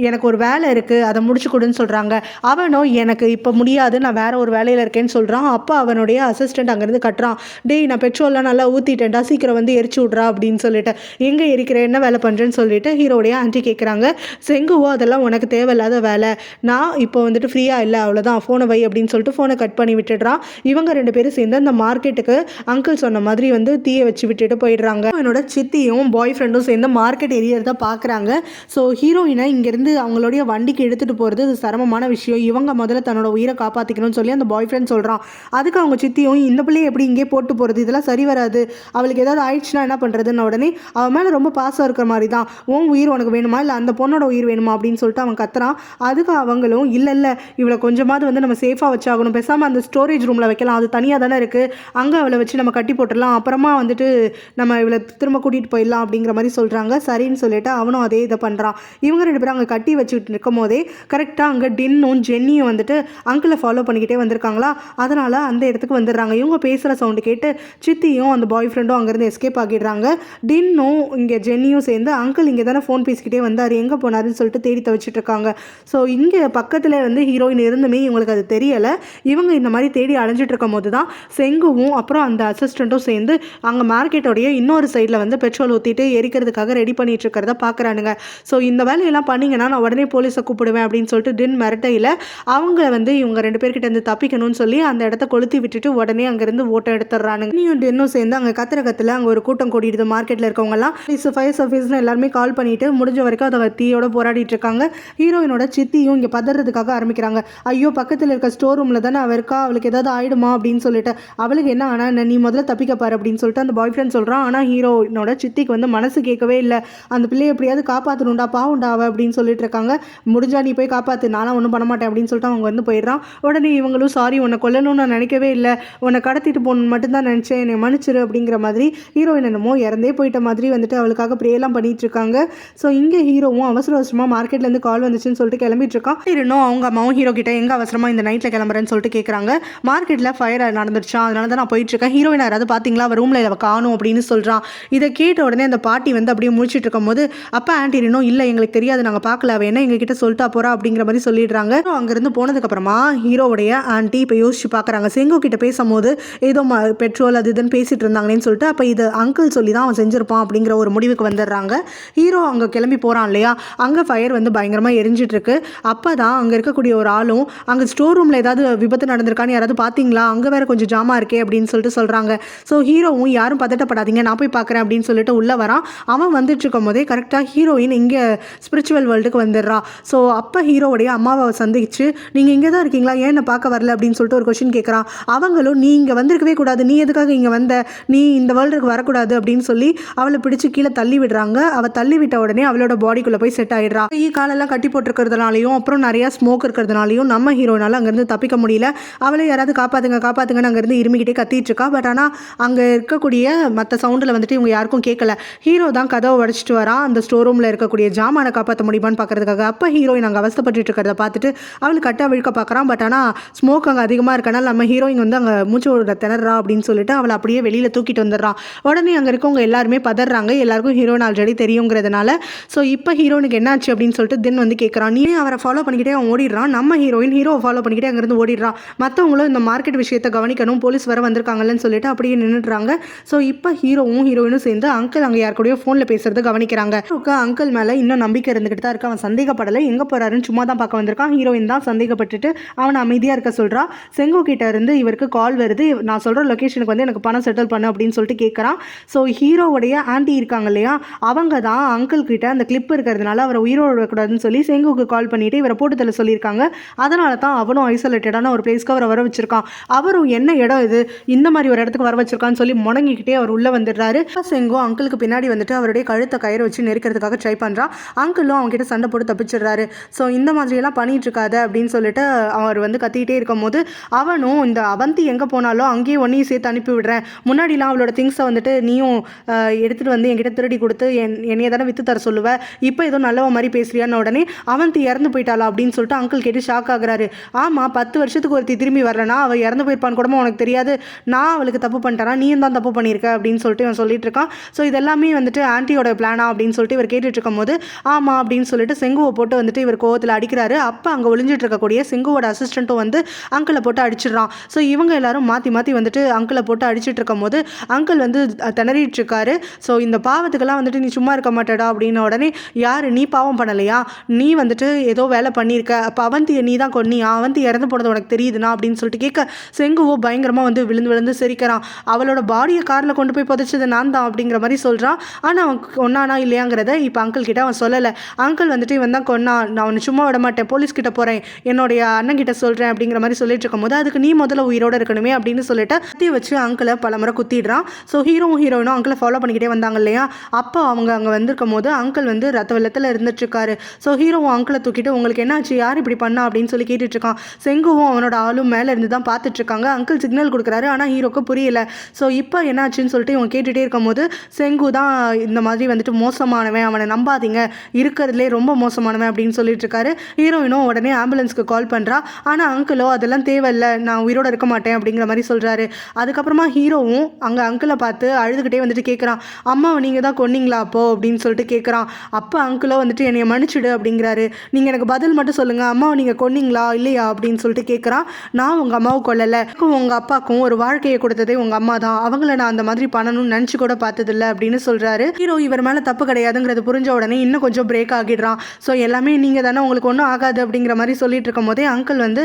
எனக்கு ஒரு வேலை இருக்குது அதை முடிச்சு கொடுன்னு சொல்கிறாங்க. அவனும் எனக்கு இப்போ முடியாது, நான் வேறு ஒரு வேலையில் இருக்கேன்னு சொல்கிறான். அப்போ அவனுடைய அசிஸ்டண்ட் அங்கேருந்து கட்டுறான், டேய் நான் பெட்ரோல்லாம் நல்லா ஊற்றிட்டேன்டா, சீக்கிரம் வந்து எரிச்சு விட்றா அப்படின்னு சொல்லிட்டு. எங்கே எரிக்கிற, என்ன வேலை பண்ணுறேன்னு சொல்லிட்டு ஹீரோடைய ஆன்ட்டி கேட்குறாங்க. செங்குவோ அதெல்லாம் உனக்கு தேவையில்லாத வேலை, நான் இப்போ வந்துட்டு ஃப்ரீயாக இல்லை, அவ்வளோதான், ஃபோனை வை அப்படின்னு சொல்லிட்டு ஃபோனை கட் பண்ணி விட்டுடுறான். இவங்க 2 பேரும் சேர்ந்து அந்த மார்க்கெட்டுக்கு அங்கிள் சொன்ன மாதிரி வந்து தீயை வச்சு விட்டுட்டு போயிடுறாங்க. என்னோட சித்தியும் பாய் ஃப்ரெண்டும் சேர்ந்து மார்க்கெட் ஏரியாவை பார்க்குறாங்க. ஸோ ஹீரோயினை இங்கேருந்து அவங்களுடைய வண்டிக்கு எடுத்துகிட்டு போகிறது இது சிரமமான விஷயம், இவங்க முதல்ல தன்னோட உயிரை காப்பாற்றிக்கணும்னு சொல்லி அந்த பாய் ஃப்ரெண்ட் சொல்கிறான். அதுக்கு அவங்க சித்தியும் இந்த பிள்ளையை எப்படி இங்கே போட்டு போகிறது, இதெல்லாம் சரி வராது, அவளுக்கு ஏதாவது ஆயிடுச்சுன்னா என்ன பண்ணுறதுன்னு உடனே அவன் மேலே ரொம்ப பாசம் இருக்கிற மாதிரி தான், உன் உயிர் உனக்கு வேணுமா இல்லை அந்த பொண்ணோட உயிர் வேணுமா அப்படின்னு சொல்லிட்டு அவன் கத்துறான். அதுக்கு அவங்களும் இல்லை இவளை கொஞ்சமாவது வந்து நம்ம சேஃபாக வச்சாகணும், பேசாமல் அந்த ஸ்டோரேஜ் ரூமில் வைக்கலாம், அது தனியாக தானே இருக்குது, அங்கே அவளை வச்சு நம்ம கட்டி போட்டுடலாம், அப்புறமா வந்துட்டு நம்ம இவளை திரும்ப கூட்டிகிட்டு போயிடலாம் அப்படிங்கிற மாதிரி சொல்கிறாங்க. சரின்னு சொல்லிட்டு அவனும் அதே இதை பண்ணுறான். இவங்க 2 பேரும் அங்கே கட்டி வச்சுக்கிட்டு இருக்கும் போதே கரெக்டாக அங்கே டின்னும் ஜென்னியும் வந்துட்டு அங்கிளை ஃபாலோ பண்ணிக்கிட்டே வந்திருக்காங்களா, அதனால் அந்த இடத்துக்கு வந்துடுறாங்க. இவங்க பேசுகிற சவுண்டு கேட்டு சித்தியும் அந்த பாய் ஃப்ரெண்டும் அங்கேருந்து எஸ்கேப் ஆகிடுறாங்க. டின்னும் இங்கே ஜென்னியும் சேர்ந்து அங்கிள் இங்கே தானே ஃபோன் பேசிக்கிட்டே வந்தார், எங்கே போனாருன்னு சொல்லிட்டு தேடி தவிச்சிட்டு இருக்காங்க. ஸோ இங்கே பக்கத்தில் வந்து ஹீரோயின் இருந்துமே இவங்களுக்கு அது தெரியலை. இவங்க இந்த மாதிரி தேடி அலைஞ்சிட்டு இருக்கும் போது தான் செங்குவும் அப்புறம் அந்த அசிஸ்டண்ட்டும் சேர்ந்து அங்கே மார்க்கெட்டோடைய இன்னொரு சைடில் வந்து பெட்ரோல் ஊற்றிட்டு எரிக்கிறதுக்காக ரெடி பண்ணிட்டு இருக்கிறத பார்க்குறானுங்க. ஸோ இந்த வேலையெல்லாம் பண்ணிங்கன்னா நான் உடனே போலீஸை கூப்பிடுவேன் அப்படின்னு சொல்லிட்டு டின் மிரட்டையில் அவங்க வந்து இவங்க 2 பேர்கிட்ட இருந்து தப்பிக்கணும்னு சொல்லி அந்த இடத்த கொளுத்தி விட்டுட்டு உடனே அங்கேருந்து ஓட்டை எடுத்துடுறானுங்க. நீயும் டின்னும் சேர்ந்து அங்கே கத்திரத்தில் அங்கே ஒரு கூட்டம் கூடிடுது. மார்க்கெட்டில் இருக்கவங்கலாம் ஃபயர் சர்வீஸ்னு எல்லாருமே கால் பண்ணிட்டு முடிஞ்ச வரைக்கும் அதை தீயோட போராடிட்டு இருக்காங்க. ஹீரோயினோட சித்தியும் இங்கே பதறதுக்காக ஆரம்பிக்கிறாங்க. ஐயோ பக்கத்தில் இருக்க ஸ்டோர் ரூமில் தானே அவ இருக்கா, அவளுக்கு ஏதாவது ஆயிடுமா அப்படின்னு சொல்லிட்டு. அவளுக்கு என்ன ஆனால் நீ முதல்ல தப்பிக்க பாரு அப்படின்னு சொல்லிட்டு அந்த பாய் ஃப்ரெண்ட் சொல்கிறான். ஆனால் ஹீரோயினோட சித்திக்கு வந்து மனசு கேட்கவே இல்லை. அந்த பிள்ளையை எப்படியாவது காப்பாற்றணுண்டா பாவுண்டா அவ அப்படின்னு சொல்லிட்டு இருக்காங்க. முடிஞ்சா நீ போய் காப்பாற்று, நானும் ஒன்றும் பண்ண மாட்டேன் அப்படின்னு சொல்லிட்டு அவங்க வந்து போயிடுறான். உடனே இவங்களும் சாரி உன்னை கொல்லணும்னு நான் நினைக்கவே இல்லை, உன்னை கடத்திட்டு போகணுன்னு மட்டும்தான் நினச்சேன், என்னை மன்னிச்சிரு அப்படிங்கிற மாதிரி ஹீரோயின் என்னமோ இறந்தே போயிட்ட மாதிரி வந்துட்டு அவளுக்காக ப்ரேயெல்லாம் பண்ணிட்டு இருக்காங்க. ஸோ இங்கே ஹீரோவும் அவசர அவசரமாக மார்க்கெட்லேருந்து கால் வந்துச்சுன்னு சொல்லிட்டு கிளம்பிட்டு இருக்கான். இன்னும் அவங்க அம்மாவும் ஹீரோ கிட்ட எங்கே அவசரமாக இந்த நைட்டில் கிளம்புறேன்னு சொல்லிட்டு கேட்குறாங்க. மார்க்கெட்டில் ஃபயர் நடந்துருச்சா, அதனால தான் நான் போயிட்டு இருக்கேன். ஹீரோயின் யாராவது பார்த்தீங்களா, அவர் ரூமில் அவள் காணும் அப்படின்னு சொல்கிறான். இதை கேட்ட உடனே அந்த பாட்டி வந்து அப்படியே முடிச்சுட்டு இருக்கும் போது அப்பா ஆண்டி இன்னும் இல்லை எங்களுக்கு தெரியாது, நாங்கள் பார்க்கல, அவள் என்ன எங்ககிட்ட சொல்லிட்டா போறா அப்படிங்கிற மாதிரி சொல்லிடுறாங்க. அங்கேருந்து போனதுக்கப்புறமா ஹீரோவுடைய ஆண்டி இப்போ யோசிச்சு பார்க்குறாங்க. செங்கோ கிட்ட பேசும்போது ஏதோ பெட்ரோல் அது இதுன்னு பேசிட்டு இருந்தாங்கன்னு சொல்லிட்டு அப்போ இது அங்கிள் சொல்லி தான் அவன் செஞ்சிருப்பான் அப்படிங்கிற ஒரு முடிவுக்கு வந்துடுறாங்க. ஹீரோ அங்கே கிளம்பி போகிறான் இல்லையா, அங்கே ஃபயர் வந்து பயங்கரமாக எரிஞ்சிட்டு இருக்கு. அப்போ தான் அங்கே இருக்கக்கூடிய ஒரு ஆளும் அங்கே ஸ்டோர் ரூமில் ஏதாவது விபத்து நடந்திருக்கான்னு யாராவது பார்த்தீங்களா, அங்கே வேற கொஞ்சம் ஜாமா இருக்கே அப்படின்னு சொல்லிட்டு சொல்கிறாங்க. ஸோ ஹீரோவும் யாரும் பதட்டப்படாதீங்க நான் போய் பார்க்குறேன் அப்படின்னு சொல்லிட்டு உள்ளே வரான். அவன் வந்துட்டு இருக்கும் போதே கரெக்டாக ஹீரோயின் இங்கே ஸ்பிரிச்சுவல் வேர்ல்டுக்கு வந்துடுறா. ஸோ அப்போ ஹீரோவுடைய அம்மாவை சந்திச்சு நீங்கள் இங்கே தான் இருக்கீங்களா, ஏன் என்ன பார்க்க வரல அப்படின்னு சொல்லிட்டு ஒரு கொஸ்டின் கேட்குறான். அவங்களும் நீ இங்கே வந்திருக்கவே கூடாது, நீ எதுக்காக இங்கே வந்த, நீ இந்த வேர்ல்டுக்கு வரக்கூடாது அப்படின்னு சொல்லி அவளை பிடிச்சி கீழே தள்ளி விடுறாங்க. அவள் தள்ளி விட்ட உடனே அவளோட பாடிக்குள்ளே போய் செட் ஆகிடுறா. காலெல்லாம் கட்டி போட்டிருக்கிறதுனாலையும் அப்புறம் நிறையா ஸ்மோக் இருக்கிறதுனாலையும் நம்ம ஹீரோனால அங்கேருந்து தப்பிக்க முடியல. அவளை யாராவது காப்பாற்றுங்க காப்பாற்றுங்கன்னு அங்கேருந்து இருமிக்கிட்டே கத்திட்டு இருக்கா. பட் ஆனால் அங்கே இருக்கக்கூடிய மற்ற சவுண்டில் வந்துட்டு இவங்க யாருக்கும் கேட்கல. ஹீரோ தான் கதவை உடச்சிட்டு வரான் அந்த ஸ்டோர் ரூமில் இருக்கக்கூடிய ஜாமானை காப்பாற்ற முடியுமான்னு பார்க்கறதுக்காக. அப்போ ஹீரோயின் அங்கே அவஸ்தப்பட்டு இருக்கிறத பார்த்துட்டு அவளுக்கு கட்டா விழுக்க பார்க்குறான். பட் ஆனால் ஸ்மோக் அங்கே அதிகமாக இருக்கனால நம்ம ஹீரோயின் வந்து அங்கே மூச்சு விட திணறா அப்படின்னு சொல்லிட்டு அவளை அப்படியே வெளியில் தூக்கிட்டு வந்துடுறான். உடனே அங்கே இருக்கவங்க எல்லாருமே பதறாங்க. எல்லாருக்கும் ஹீரோயின் ஆல்ரெடி தெரியுங்கிறதுனால. ஸோ இப்போ ஹீரோனுக்கு என்னாச்சு அப்படின்னு சொல்லிட்டு தென் வந்து கேட்குறான். நீ அவரை ஃபாலோ பண்ணிக்கிட்டே அவன் ஓடிடுறான். நம்ம ஹீரோவை ஃபாலோ பண்ணிக்கிட்டே அங்கேருந்து ஓடிடுறான். மற்றவங்களும் இந்த மார்க்கெட் விஷயத்தை கவனிக்கணும், போலீஸ் வர வந்திருக்காங்கன்னு சொல்லிட்டு அப்படியே நின்றுடுறாங்க. ஸோ இப்போ ஹீரோயினும் சேர்ந்து அங்கிள் அங்கே யாருக்கூடயோ ஃபோனில் பேசுறது கவனிக்கிறாங்க. அங்கிள் மேலே இன்னும் நம்பிக்கை இருந்துகிட்டு தான் இருக்கு. அவன் சந்தேகப்படலை, எங்கே போறாருன்னு சும்மா தான் பார்க்க வந்திருக்கான். ஹீரோயின் தான் சந்தேகப்பட்டுட்டு அவனை அமைதியாக இருக்க சொல்கிறா. செங்கோ கிட்ட இருந்து இவருக்கு கால் வருது, நான் சொல்கிற லொக்கேஷனுக்கு வந்து எனக்கு பணம் செட்டில் பண்ணு அப்படின்னு சொல்லிட்டு கேட்குறான். ஸோ ஹீரோவுடைய ஆண்டி இருக்காங்க இல்லையா, அவங்க தான் அங்கிள் கிட்ட அந்த கிளிப் இருக்கிறதுனால அவரை உயிரோடு விடக்கூடாதுன்னு சொல்லி செங்கோக்கு கால் பண்ணிட்டு இவரை போட்டு தள்ள சொல்லியிருக்காங்க. அதனால தான் அவனும் ஐசோலேட்டடான ஒரு பிளேஸ்க்கு அவரை வர வச்சிருக்கான். அவரும் என்ன இடம் இது, இந்த மாதிரி ஒரு இடத்துக்கு வர வச்சிருக்கான்னு சொல்லி முடங்கிக்கிட்டே அவர் உள்ளே வந்துடுறாரு. செங்கோ அங்கிளுக்கு பின்னாடி வந்துட்டு அவருடைய கழுத்தை கயிறு வச்சு நெருக்கிறதுக்காக ட்ரை பண்ணுறான். அங்கிளும் அவங்ககிட்ட சண்டை போட்டு தப்பிச்சிடுறாரு. ஸோ இந்த மாதிரியெல்லாம் பண்ணிட்டு இருக்காது அப்படின்னு சொல்லிட்டு அவர் வந்து கத்திக்கிட்டே இருக்கும் போது அவனும் இந்த அவந்தி எங்கே போனாலும் அங்கேயே ஒன்றையும் சேர்த்து அனுப்பி விடுறேன், முன்னாடிலாம் அவளோட திங்ஸை வந்துட்டு நீயும் எடுத்துகிட்டு வந்து என்கிட்ட திருடி கொடுத்து என்னைய தானே விற்று தர சொல்லுவேன், இப்போ ஏதோ நல்லவ மாதிரி பேசுறியான்னு உடனே அவந்தி இறந்து போயிட்டாளா அப்படின்னு சொல்லிட்டு அங்கிள் கேட்டு ஷாக் ஆகுறாரு. ஆமாம் 10 வருஷத்துக்கு ஒருத்தி திரும்பி வரலனா அவள் இறந்து போயிருப்பான்னு கூட உனக்கு தெரியாது, நான் அவளுக்கு தப்பு பண்ணிட்டேனா, நீயும் தான் தப்பு பண்ணியிருக்க அப்படின்னு சொல்லிட்டு இவன் சொல்லிட்டு இருக்கான். ஸோ இதெல்லாமே வந்துட்டு ஆன்ட்டியோட பிளானா அப்படின்னு சொல்லிட்டு இவர் கேட்டுட்டு இருக்கும் போது ஆமாம் அப்படின்னு சொல்லிட்டு செங்குவை போட்டு வந்துட்டு இவர் கோவத்தில் அடிக்கிறாரு. அப்போ அங்கே ஒளிஞ்சிட்டு இருக்கக்கூடிய செங்குவோட அசிஸ்டண்ட்டும் வந்து அங்கிளை போட்டு அடிச்சிடுறான். ஸோ இவங்க எல்லாரும் மாற்றி மாற்றி வந்துட்டு அங்கிளை போட்டு அடிச்சிட்டு இருக்கும் போது அங்கிள் வந்து திணறிட்டு இருக்காரு. ஸோ இந்த பாவத்துக்கெல்லாம் வந்துட்டு நீ சும்மா இருக்க மாட்டேடா அப்படின்னு உடனே யார் நீ பாவம் பண்ணலையா, நீ வந்துட்டு ஏதோ வேலை பண்ணியிருக்க, அப்போ அவந்தியை நீ தான் கொன்னியா, அவந்தி இறந்து போனது உனக்கு தெரியுதுனா அப்படின்னு சொல்லிட்டு கேட்க செங்குவோ பயங்கரமாக வந்து விழுந்து விழுந்து சிரிக்கிறான். அவளோட பாடியை காரில் கொண்டு போய் புதைச்சது நான் தான் அப்படிங்கிற மாதிரி சொல்கிறான். ஆனால் அவன் கொன்னானா இல்லையாங்கிறத இப்போ அங்கிள் கிட்ட அவன் சொல்லலை. அங்கிள் வந்துட்டு இவன் தான் கொன்னா, நான் அவனை சும்மா விட மாட்டேன், போலீஸ் கிட்ட போகிறேன், என்னுடைய அண்ணன் கிட்ட சொல்கிறேன் அப்படிங்கிற மாதிரி சொல்லிட்டு இருக்கும் போது அதுக்கு நீ முதல்ல உயிரோடு இருக்கணுமே அப்படின்னு சொல்லிட்டு கத்தி வச்சு அங்கிளை பலமுறை குத்திடுறான். ஸோ ஹீரோயினும் அங்கிளை ஃபாலோ பண்ணிக்கிட்டே வந்தாங்க இல்லையா, அப்போ அவங்க அங்கே வந்திருக்கும் போது அங்கிள் வந்து ரத்த வெள்ளத்தில் இருந்துட்டு இருக்காரு. ஸோ ஹீரோவும் அங்கிளை தூக்கிட்டு உங்களுக்கு என்னாச்சு, யார் இப்படி பண்ணா அப்படின்னு சொல்லி கேட்டுட்டு இருக்கான். செங்குவும் அவனோட ஆளும் மேலே இருந்து தான் பார்த்துட்டு இருக்காங்க. அங்கிள் சிக்னல் கொடுக்குறாரு, ஆனால் ஹீரோக்கு புரியல. ஸோ இப்போ என்னாச்சுன்னு சொல்லிட்டு இவங்க கேட்டுகிட்டே இருக்கும் போது செங்கு தான் இந்த மாதிரி வந்துட்டு மோசமானவன், அவனை நம்பாதீங்க, இருக்கிறதுலே ரொம்ப மோசமானவன் அப்படின்னு சொல்லிட்டு இருக்காரு. ஹீரோயினும் உடனே ஆம்புலன்ஸ்க்கு கால் பண்ணுறா. ஆனால் அங்கிளோ அதெல்லாம் தேவையில்லை, நான் உயிரோடு இருக்க மாட்டேன் அப்படிங்கிற மாதிரி சொல்கிறாரு. அதுக்கப்புறமா ஹீரோவும் அங்கே அங்கிளை பார்த்து அழுதுகிட்டே வந்துட்டு கேட்குறான், அம்மாவை நீங்கள் தான் கொன்னீங்களா அப்போ அப்படின்னு சொல்லிட்டு கேட்குறான். அப்போ அங்கிளோ வந்துட்டு என்னைய மன்னிச்சிடு அப்படிங்கிறாரு. நீங்கள் எனக்கு பதில் மட்டும் சொல்லுங்கள், அம்மாவை நீங்கள் கொன்னீங்களா இல்லையா அப்படின்னு சொல்லிட்டு கேட்குறான். நான் உங்கள் அம்மாவை கொல்லலை, உங்கள் அப்பாவுக்கும் ஒரு வாழ்க்கையை கொடுத்ததே உங்கள் அம்மா தான், அவங்கள நான் அந்த மாதிரி பண்ணணும்னு நினச்சி கூட பார்த்ததில்லை அப்படின்னு சொல்கிறாரு. ஹீரோ இவர் மேலே தப்பு கிடையாதுங்கிறது புரிஞ்ச உடனே இன்னும் கொஞ்சம் பிரேக் ஆகிடுறான். ஸோ எல்லாமே நீங்கள் தானே, உங்களுக்கு ஒன்றும் ஆகாது அப்படிங்கிற மாதிரி சொல்லிட்டு இருக்கும் போதே அங்கிள் வந்து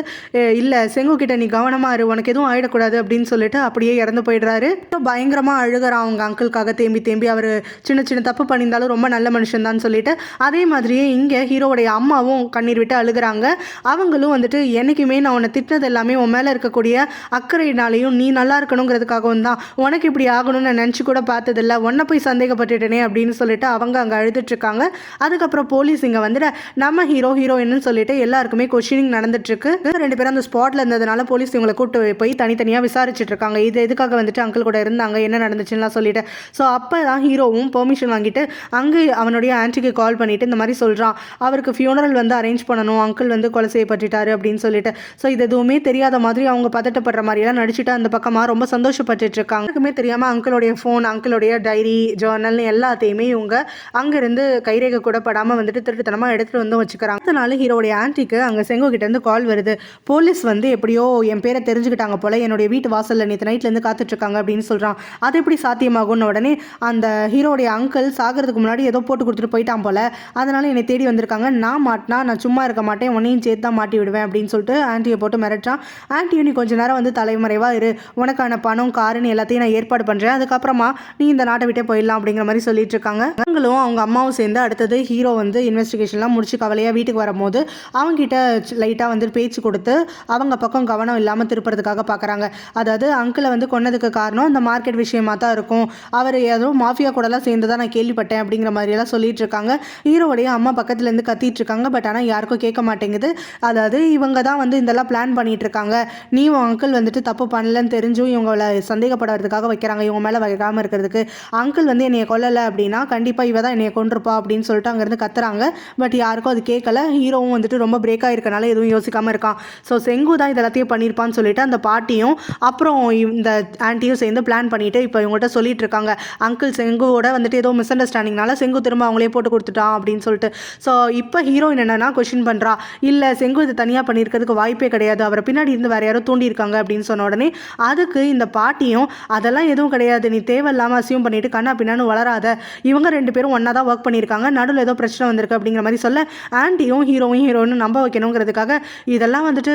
இல்லை செங்கு கிட்ட நீ கவனமாக இரு, உனக்கு எதுவும் ஆகிடக்கூடாது அப்படின்னு சொல்லிட்டு அப்படியே இறந்து போயிடுறாரு. பயங்கரமாக அழுகிறான் அவங்க அங்கிள்காக தேம்பி தேம்பி. அவர் சின்ன சின்ன தப்பு பண்ணியிருந்தாலும் ரொம்ப நல்ல மனுஷன் தான் சொல்லிட்டு. அதே மாதிரியே இங்கே ஹீரோவுடைய அம்மாவும் கண்ணீர் விட்டு அழுகிறாங்க. அவங்களும் வந்துட்டு என்றைக்குமே நான் உன்னை திட்டினது எல்லாமே உன் மேலே இருக்கக்கூடிய அக்கறையினாலையும் நீ நல்லா இருக்கணுங்கிறதுக்காகவும் தான், உனக்கு இப்படி ஆகணும்னு நான் நினச்சி கூட பார்த்ததில்ல, உன்னை போய் சந்தேகப்பட்டுட்டேனே அப்படின்னு சொல்லிட்டு அவங்க அங்கே அழுதுட்ருக்காங்க. அதுக்கப்புறம் போலீஸ் இங்கே வந்துட்டு நம்ம ஹீரோயின்னு சொல்லிட்டு எல்லாருக்குமே கொஸ்டினிங் நடந்துட்டுருக்கு. 2 பேரும் அந்த ஸ்பாட்டில் இருந்ததுனால போலீஸ் இவங்களை கூப்பிட்டு போய் தனித்தனியாக விசாரிச்சுட்டு இருக்காங்க. இது எதுக்காக வந்துட்டு அங்கிள் கூட இருந்தாங்க, என்ன நடந்துச்சுன்னா சொல்லிட்டு. ஸோ அப்போ தான் ஹீரோவும் பெர்மிஷன் வாங்கிட்டு அங்கே அவனுடைய ஆன்ட்டிக்கு கால் பண்ணிவிட்டு இந்த மாதிரி சொல்கிறான், அவருக்கு ஃபியூனரல் வந்து அரேஞ்ச் பண்ணணும், அங்கிள் வந்து கொலை செய்யப்பட்டுட்டாரு அப்படின்னு சொல்லிட்டு. ஸோ இது எதுவுமே தெரியாத மாதிரி அவங்க பதட்டப்படுற மாதிரியெல்லாம் நடிச்சுட்டு அந்த பக்கமாக ரொம்ப சந்தோஷப்பட்டு இருக்காங்க. எனக்குமே தெரியாமல் அங்கிளுடைய ஃபோன், அங்கிளுடைய டைரி, ஜேர்னல்னு எல்லாத்தையுமே இவங்க அங்கேருந்து கைரேகை கூட படாமல் வந்துட்டு திருட்டுத்தனமாக எடுத்துகிட்டு வந்து வச்சுக்கிறாங்க. அதனால ஹீரோடைய ஆன்ட்டிக்கு அங்கே செங்கோ கிட்டேருந்து கால் வருது. போலீஸ் வந்து எப்படியோ என் பேரை தெரிஞ்சுக்கிட்டாங்க போல, என்னுடைய வீட்டு வாசலில் நேற்று நைட்லேருந்து காத்துட்ருக்காங்க அப்படின்னு சொல்கிறான். அது எப்படி சாத்தியமாகும்னு உடனே அந்த ஹீரோடைய அங்கிள் சாகிறதுக்கு முன்னாடி ஏதோ போட்டு கொடுத்துட்டு போயிட்டான் போல, அதனால் என்னை தேடி வந்திருக்காங்க, நான் மாட்டினா நான் சும்மா இருக்க மாட்டேன், உன்னையும் சேர்த்து தான் மாட்டி விடுவேன் அப்படின்னு சொல்லிட்டு ஆன்ட்டியை போட்டு மிரட்டான். ஆன்ட்டியும் நீ கொஞ்ச நேரம் வந்து தலைமறைவாக இரு, உனக்கான பணம் காருன்னு எல்லாத்தையும் நான் ஏற்பாடு பண்ணுறேன், அதுக்கப்புறமா நீ இந்த நாட்டை விட்டே போயிடலாம் அப்படிங்கிற மாதிரி சொல்லிட்டு இருக்காங்க. அவங்களும் அவங்க அம்மாவும் சேர்ந்து அடுத்தது ஹீரோ வந்து இன்வெஸ்டிகேஷன்லாம் முடிச்சு கவலையாக வீட்டுக்கு வரும்போது அவங்ககிட்ட லைட்டாக வந்து பேச்சு கொடுத்து அவங்க பக்கம் கவனம் இல்லாமல் திருப்புறதுக்காக பார்க்குறாங்க. அதாவது அங்கிளை வந்து கொன்னதுக்கு காரணம் இந்த மார்க்கெட் விஷயமாக தான் இருக்கும், அவர் ஏதோ மாஃபியா கூடலாம் சேர்ந்து தான் நான் கேள்விப்பட்டேன் அப்படிங்கிற மாதிரியெல்லாம் சொல்லிட்டு இருக்காங்க. ஹீரோடைய அம்மா பக்கத்துலேருந்து கத்திட்டு இருக்காங்க. பட் ஆனால் யாருக்கும் கேட்க மாட்டேங்குது. அதாவது இவங்க தான் வந்து இதெல்லாம் பிளான் பண்ணிட்டு இருக்காங்க, நீ உன் அங்கிள் வந்துட்டு தப்பு பண்ணலன்னு தெரிஞ்சும் இவங்களை சந்தேகப்படுறதுக்காக வைக்கிறாங்க, இவங்க மேலே வைக்காமல் இருக்கிறதுக்கு. அங்கிள் வந்து என்னைய கொல்லலை அப்படின்னா கண்டிப்பாக இவ தான் என்னைய கொண்டிருப்பா அப்படின்னு சொல்லிட்டு அங்கேருந்து கத்துறாங்க. பட் யாருக்கும் அது கேட்கல. ஹீரோவும் வந்துட்டு ரொம்ப பிரேக் ஆகிருக்கனால எதுவும் யோசிக்காமல் இருக்கான். ஸோ செங்கு தான் இதெல்லாத்தையும் பண்ணியிருப்பான்னு சொல்லிட்டு அந்த பாட்டியும் அப்புறம் இந்த ஆன்ட்டியும் சேர்ந்து பிளான் பண்ணிட்டு இப்போ இவங்கள்ட்ட சொல்லிட்டு இருக்காங்க, அங்கிள் செங்குவோட வந்துட்டு ஏதோ மிஸ் அண்டர்ஸ்டாண்டிங்னால செங்கு திரும்ப அவங்களே போட்டு கொடுத்துட்டான் அப்படின்னு சொல்லிட்டு. ஸோ இப்போ ஹீரோயின் என்னன்னா கொஸ்டின் பண்ணுறா, இல்லை செங்கு இது தனியாக பண்ணியிருக்கிறதுக்கு வாய்ப்பே கிடையாது, அவரை பின்னாடி இருந்து வேறு யாரோ தூண்டியிருக்காங்க அப்படின்னு சொன்ன உடனே அதுக்கு இந்த பாட்டியும் அதெல்லாம் எதுவும் கிடையாது, நீ தேவையில்லாமல் அசியூம் பண்ணிட்டு கண்ணா பின்னான்னு வளராத, இவங்க 2 பேரும் ஒன்றா தான் ஒர்க் பண்ணியிருக்காங்க, நடுவில் ஏதோ பிரச்சனை வந்திருக்கு அப்படிங்கிற மாதிரி சொல்ல ஆன்ட்டியும் ஹீரோயின்னு நம்ப வைக்கணுங்கிறதுக்காக இதெல்லாம் வந்துட்டு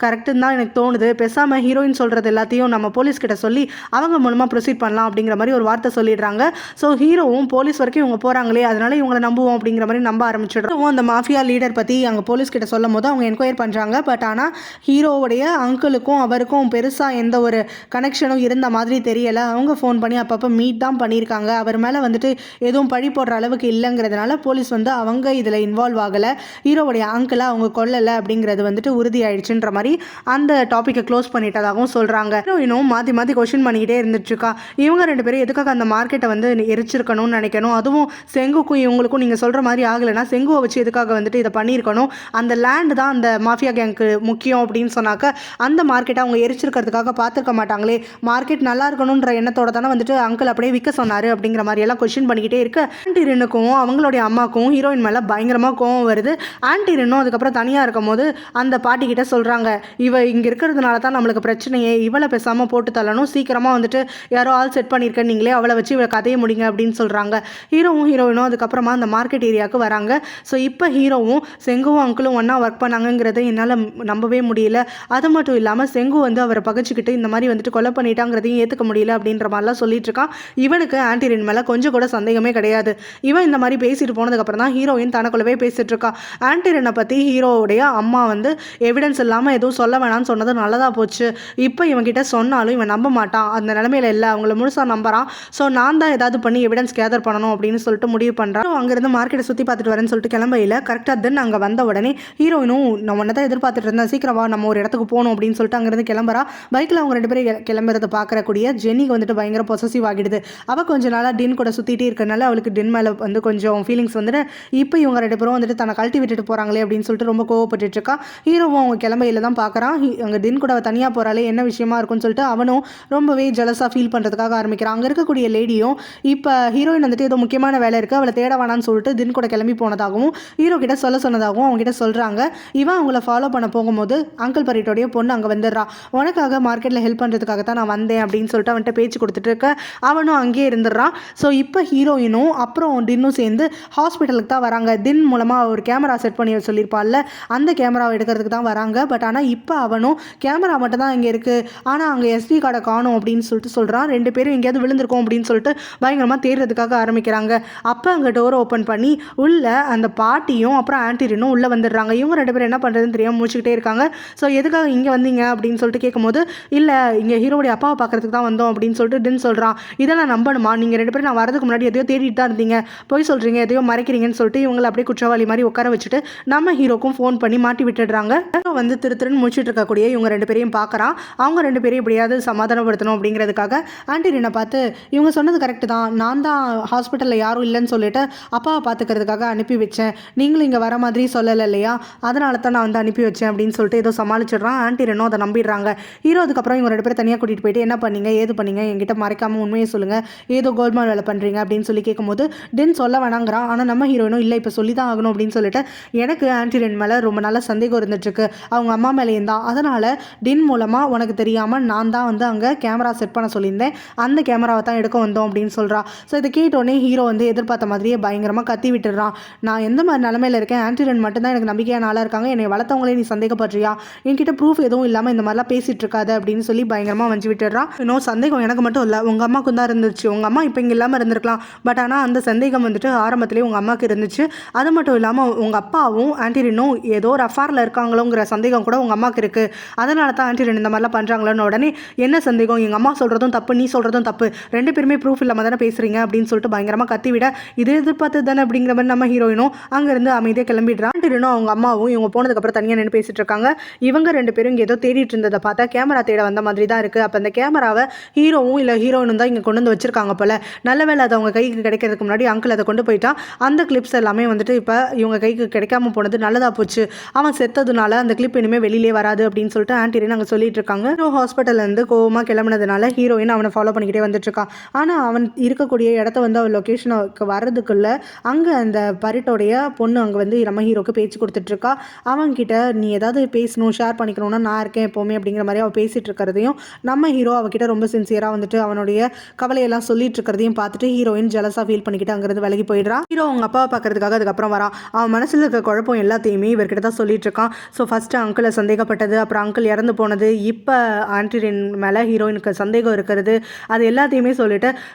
கரெக்டுன்னு தான் எனக்கு தோணுது, பேசாமல் ஹீரோயின் சொல்கிறது எல்லாத்தையும் நம்ம போலீஸ்கிட்ட சொல்லி அவங்க மூலமாக ப்ரொசீட் பண்ணலாம் அப்படிங்கிற மாதிரி ஒரு வார்த்தை சொல்லிடுறாங்க. ஸோ ஹீரோவும் போலீஸ் வரைக்கும் இவங்க போகிறாங்களே அதனால இவங்களை நம்புவோம் அப்படிங்கிற மாதிரி நம்ப ஆரம்பிச்சிடுறோம். அந்த மாஃபியா லீடர் பற்றி அங்கே போலீஸ்கிட்ட சொல்லும் போது அவங்க என்கொயர் பண்ணுறாங்க. பட் ஆனால் ஹீரோவுடைய அங்கிளுக்கும் அவருக்கும் பெருசாக எந்த ஒரு கனெக்ஷனும் இருந்த மாதிரி தெரியலை. அவங்க ஃபோன் பண்ணி அப்பப்போ மீட் தான் பண்ணியிருக்காங்க, அவர் மேலே வந்துட்டு எதுவும் பழி போடுற அளவுக்கு இல்லைங்கிறதுனால போலீஸ் வந்து அவங்க இதில் இன்வால்வ் ஆகலை, ஹீரோவுடைய அங்கிளை அவங்க கொல்லலை அப்படிங்கிறது வந்துட்டு உறுதியாயிடுச்சுன்ற மாதிரி அந்த டாப்பிக்கை க்ளோஸ் பண்ணிட்டதாகவும் சொல்கிறாங்க. ஹீரோயினும் மாற்றி மாற்றி கொஸ்டின் பண்ணிக்கிட்டே இருந்துட்டுருக்கா. இவங்க 2 பேரும் எதுக்காக அந்த மார்க்கெட்டை வந்து எரிச்சிருக்கணும்னு நினைக்கணும், அதுவும் செங்குக்கும் இவங்களுக்கும் நீங்கள் சொல்கிற மாதிரி ஆகலைன்னா செங்குவை வச்சு எதுக்காக வந்துட்டு இதை பண்ணியிருக்கணும், அந்த லேண்டு தான் அந்த மாஃபியா கேங்க்கு முக்கியம் அப்படின்னு சொன்னாக்க அந்த மார்க்கெட்டை அவங்க எரிச்சிருக்கிறதுக்காக பார்த்துருக்க மாட்டாங்களே, மார்க்கெட் நல்லா இருக்கணுன்ற எண்ணத்தோட தானே வந்துட்டு அங்கிள் அப்படியே விற்க சொன்னார் அப்படிங்கிற மாதிரி எல்லாம் கொஸ்டின் பண்ணிக்கிட்டே இருக்கு. ஆன்ட்டி ரெனுக்கும் அவங்களுடைய அம்மாக்கும் ஹீரோயின் மேலே பயங்கரமாக கோவம் வருது. ஆன்ட்டி ரெனும் அதுக்கப்புறம் தனியாக இருக்கும் போது அந்த பாட்டிக்கிட்ட சொல்கிறாங்க, இவ இங்கே இருக்கிறதுனால தான் நம்மளுக்கு பிரச்சனையே, இவளை பேசாமல் போட்டு தள்ளணும், சீக்கிரமாக வந்துட்டு யாரோ ஆள் செட் பண்ணியிருக்கேன் நீங்களே, அவளை வச்சு இவளை கதையை முடிங்க அப்படின்னு சொல்கிறாங்க. ஹீரோயினும் அதுக்கப்புறமா அந்த மார்க்கெட் ஏரியாவுக்கு வராங்க. ஸோ இப்போ ஹீரோவும் செங்குவும் அங்கிளும் ஒன்றா ஒர்க் பண்ணாங்கிறத என்னால் நம்பவே முடியல. அது மட்டும் இல்லாமல் செங்கு வந்து அவரை பகைச்சிக்கிட்டு இந்த மாதிரி வந்துட்டு கொலை பண்ணிட்டாங்கிறதையும் ஏற்றுக்க முடியல அப்படின்ற மாதிரிலாம் சொல்லிட்டு இருக்கான். இவனுக்கு ஆன்ட்டி ரென் மேலே கொஞ்சம் கூட சந்தேகமே கிடையாது. இவன் இந்த மாதிரி பேசிட்டு போனதுக்கப்புறம் தான் ஹீரோயின் தனக்குள்ளவே பேசிட்டு இருக்கா. ஆன்ட்டி ரெனை பற்றி ஹீரோவுடைய அம்மா வந்து எவிடன்ஸ் இல்லாமல் எதுவும் சொல்ல வேணாம்னு சொன்னது நல்லதாக போச்சு. இப்போ இவன்கிட்ட சொன்னாலும் இவன் நம்ப மாட்டான், அந்த நிலமையில இல்லை, அவங்கள முழுசாக நம்புறான். ஸோ நான் தான் ஏதாவது பண்ணி எவிடன்ஸ் கேதர் பண்ணணும் அப்படின்னு சொல்லிட்டு முடிவு பண்ணுறான். அங்கேருந்து மார்க்கெட்டை சுற்றி பார்த்துட்டு வரேன்னு சொல்லிட்டு கிளம்பையில் கரெக்டாக தென் அங்கே வந்த உடனே ஹீரோயினும் நான் ஒன்றை தான் எதிர்பார்த்துட்டு இருந்தேன், சீக்கிரம் வா நம்ம ஒரு இடத்துக்கு போகணும் அப்படின்னு சொல்லிட்டு அங்கேருந்து கிளம்புறா. பைக்கில் அவங்க 2 பேரும் கிளம்புறதை பார்க்கக்கூடிய ஜென்னிக்கு வந்துட்டு பயங்கர பொசசிவ் ஆகிடுது. அவள் கொஞ்சம் நாளாக டின் கூட சுற்றிட்டே இருக்கனால அவளுக்கு டின் மேலே வந்து கொஞ்சம் ஃபீலிங்ஸ் வந்துட்டு இப்போ இவங்க 2 பேரும் வந்துட்டு தன்னை கழட்டி விட்டுட்டு போகிறாங்களே அப்படின்னு சொல்லிட்டு ரொம்ப கோவப்பட்டு இருக்கா. ஹீரோவும் அவங்க கிளம்பையில் தான் பார்க்குறான். அங்கே டின் கூட அவள் தனியாக போகிறாளே என்ன விஷயமா இருக்குன்னு சொல்லிட்டு அவனும் ரொம்பவே ஜலஸாக ஃபீல் பண்ணுறதுக்காக ஆரம்பிக்கிறான். அங்கே இருக்கக்கூடிய லேடியும் இப்போ ஹீரோயின் வந்துட்டு ஏதோ முக்கியமான வேலை இருக்குது அவளை தேட வேணான்னு சொல்லிட்டு தின் கூட கிளம்பி போனதாகவும் ஹீரோ கிட்ட சொல்ல சொன்னதாகவும் அவங்க கிட்ட சொல்கிறாங்க. இவன் அவங்கள ஃபாலோ பண்ண போகும்போது அங்கிள் பரீட்டோடைய பொண்ணு அங்கே வந்துடுறா. உனக்காக மார்க்கெட்டில் ஹெல்ப் பண்ணுறதுக்காக தான் நான் வந்தேன் அப்படின்னு சொல்லிட்டு அவன்கிட்ட பேச்சு கொடுத்துட்டு இருக்க அவனும் அங்கேயே இருந்துடுறான். ஸோ இப்போ ஹீரோயினும் அப்புறம் டின்னும் சேர்ந்து சேர்ந்து ஹாஸ்பிட்டலுக்கு தான் வராங்க. தின் மூலமாக ஒரு கேமரா செட் பண்ணி சொல்லியிருப்பாள்ல, அந்த கேமராவை எடுக்கிறதுக்கு தான் வராங்க. பட் ஆனால் இப்போ அவனும் கேமரா மட்டும் தான் இங்கே இருக்குது, ஆனால் அங்கே எஸ்டி கார்டை காணும் அப்படின்னு சொல்கிறான். 2 பேரும் எங்கேயாவது விழுந்திருக்கோம் அப்படின்னு சொல்லிட்டு பயங்கரமாக தேடுறதுக்காக ஆரம்பிக்கிறாங்க. அப்போ அங்கே டோரை ஓப்பன் பண்ணி உள்ள அந்த பாட்டியும் அப்புறம் ஆன்டிரினும் உள்ளே வந்துடுறாங்க. இவங்க 2 பேரும் என்ன பண்ணுறதுன்னு தெரியாமல் முடிச்சுக்கிட்டே இருக்காங்க. ஸோ எதுக்காக இங்கே வந்தீங்க அப்படின்னு சொல்லிட்டு கேட்கும்போது, இல்லை இங்கே ஹீரோடைய அப்பாவை பார்க்கறதுக்கு தான் வந்தோம் அப்படின்னு சொல்லிட்டு டின் சொல்கிறான். இதெல்லாம் நம்பணுமா? நீங்கள் 2 பேரும் நான் வரதுக்கு முன்னாடி எதையோ தேடிட்டு தான் இருந்தீங்க, போய் சொல்கிறீங்க, எதையோ மறைக்கிறீங்கன்னு சொல்லிட்டு இவங்களை அப்படியே குற்றவாளி மாதிரி உட்கார வச்சுட்டு நம்ம ஹீரோக்கும் ஃபோன் பண்ணி மாட்டி விட்டுடுறாங்க. வந்து திருன்னு முடிச்சுட்டு இருக்கக்கூடிய இவங்க 2 பேரையும் பார்க்குறான். அவங்க 2 பேரையும் எப்படியாவது சமாதானப்படுத்தணும் அப்படிங்கிறதுக்காக ஆன்டிரினை பார்த்து, இவங்க சொன்னது கரெக்டு தான், நான் தான் ஹாஸ்பிட்டலில் யாரும் இல்லைன்னு சொல்லிட்டு அப்பாவை பார்த்துக்கிறதுக்காக அனுப்பி வச்சேன், நீங்களும் இங்கே வர மாதிரி சொல்லலை இல்லையா, அதனால தான் நான் வந்து அனுப்பி வச்சேன் அப்படின்னு சொல்லிட்டு ஏதோ சமாளிச்சிடுறான். ஆன்டிரினும் அதை நம்பிடுறாங்க. ஹீரோ அதுக்கப்புறம் இவங்க 2 பேரும் தனியாக கூட்டிகிட்டு போயிட்டு என்ன பண்ணீங்க, ஏது பண்ணீங்க, என்கிட்ட மறைக்காமல் உண்மையை சொல்லுங்கள், ஏதோ கோல்மால் வேலை பண்ணுறீங்க அப்படின்னு சொல்லி கேட்கும்போது டென் சொல்ல வேணாங்கிறான். ஆனால் நம்ம ஹீரோயினும் இல்லை இப்போ சொல்லி தான் ஆகணும் அப்படின்னு சொல்லிட்டு, எனக்கு ஆன்டிரின் மேலே ரொம்ப நல்ல சந்தேகம் இருந்துட்டுருக்கு, அவங்க அம்மா மேலேயும் தான், அதனால் டின் மூலமாக உனக்கு தெரியாமல் நான் தான் வந்து அங்கே கேமரா செட் பண்ண சொல்லியிருந்தேன், அந்த கேமராவை தான் எடுக்க வந்தோம் அப்படின்னு சொல்கிறா. ஸோ இதை கேட்டோடனே ஹீரோ வந்து எதிர்பார்த்த மாதிரியே பயங்கரமாக கத்தி விட்டுடுறான். நான் எந்த மாதிரி நிலமையில் இருக்கேன், ஆன்டிரின் மட்டும்தான் எனக்கு நம்பிக்கையான ஆளாக இருக்காங்க, என்னை வளர்த்தவங்களே நீ சந்தேகப்படுறியா, என்கிட்ட ப்ரூஃப் எதுவும் இல்லாமல் இந்த மாதிரிலாம் பேசிகிட்டு இருக்காது அப்படின்னு சொல்லி பயங்கரமாக வஞ்சி விட்டுடுறான். இன்னும் சந்தேகம் எனக்கு மட்டும் இல்லை, உங்கள் அம்மாவுக்கு தான் இருந்துச்சு, உங்கள் அம்மா இப்போ இங்கே இல்லாமல் இருந்திருக்கலாம், பட் ஆனால் அந்த சந்தேகம் வந்துட்டு ஆரம்பத்திலே உங்கள் அம்மாவுக்கு இருந்துச்சு, அது மட்டும் இல்லாமல் உங்கள் அப்பாவும் ஆன்டிரினும் ஏதோ ஒரு அஃபாரில் இருக்காங்களோங்கிற சந்தேகம் கூட உங்கள் அம்மாவுக்கு இருக்குது, அதனால தான் ஆன்டிரின் இந்த மாதிரிலாம் பண்ணுறாங்களோன்னு உடனே என்ன சந்தேகம், எங்கள் அம்மா சொல்கிறதும் தப்பு, நீ சொல்கிறதும் தப்பு, 2 பேருமே ப்ரூஃப் இல்லாமல் தானே பேசுகிறீங்க அப்படின்னு சொல்லிட்டு பயங்கரமாக கத்தி விட, இது எதிர்பார்த்து தானே அப்படிங்கிற மாதிரி நம்ம ஹீரோயினும் அங்கேருந்து அமைதியாக கிளம்பிடுறான். ஆன்டிரினும் அவங்க அம்மாவும் இவங்க போனதுக்கப்புறம் தனியாக நின்று பேசிகிட்டு இருக்காங்க. இவங்க 2 பேரும் இங்கே ஏதோ தேடிட்டு இருந்ததை பார்த்தா கேமரா தேட வந்த மாதிரி தான் இருக்குது. அப்போ அந்த கேமராவை ஹீரோவும் இல்லை ஹீரோயினும் தான் இங்கே கொண்டு வந்து வச்சிருக்காங்க போல். நல்ல வேலை அது அவங்க கைக்கு கிடைக்கிறதுக்கு முன்னாடி அங்கிள் அதை கொண்டு போயிட்டான். அந்த கிளிப்ஸ் எல்லாமே வந்துட்டு இப்போ இவங்க கைக்கு கிடைக்காம போனது நல்லதாக போச்சு, அவன் செத்ததுனால அந்த கிளிப் இனிமேல் வெளியிலே வராது அப்படின்னு சொல்லிட்டு ஆன்டிரின் அங்கே சொல்லிட்டு இருக்காங்க. ஹாஸ்பிட்டல்லேருந்து கோவமாக கிளம்புனதுனால ஹீரோயின் அவனை ஃபாலோ பண்ணிக்கிட்டே வந்துட்டுருக்கான். ஆனால் அவன் இருக்கக்கூடிய இடத்த வந்து அவன் லொக்கேஷனுக்கு வர்றதுக்குள்ளே அங்கே அந்த பரிட்டோடைய பொண்ணு அங்கே வந்து நம்ம ஹீரோக்கு பேச்சு கொடுத்துட்ருக்கா. அவன்கிட்ட நீ ஏதாவது பேசணும் ஷேர் பண்ணிக்கணும்னா நான் இருக்கேன் எப்போவுமே அப்படிங்கிற மாதிரி அவள் பேசிகிட்டு இருக்கிறதையும் நம்ம ஹீரோ அவகிட்ட ரொம்ப சின்சியராக வந்துட்டு அவனுடைய கவலையெல்லாம் சொல்லிட்டு இருக்கிறதையும் பார்த்துட்டு ஹீரோயின் ஜலஸாக ஃபீல் பண்ணிக்கிட்டு அங்கேருந்து விலகி போயிடுறான். ஹீரோ அவங்க அப்பாவை பார்க்கறதுக்காக அதுக்கப்புறம் வரான். அவன் மனசில் இருக்க குழப்பம் எல்லாத்தையுமே இவர்கிட்ட தான் சொல்லிட்டு இருக்கான். ஸோ ஃபஸ்ட்டு அங்கிளை சந்தேகப்பட்டது, அப்புறம் அங்கிள் இறந்து போனது, இப்போ ஆன்டிரின் மேலே ஹீரோயினுக்கு சந்தேகம் இருக்கிறது, அது எல்லாத்தையுமே சொல்லிட்டு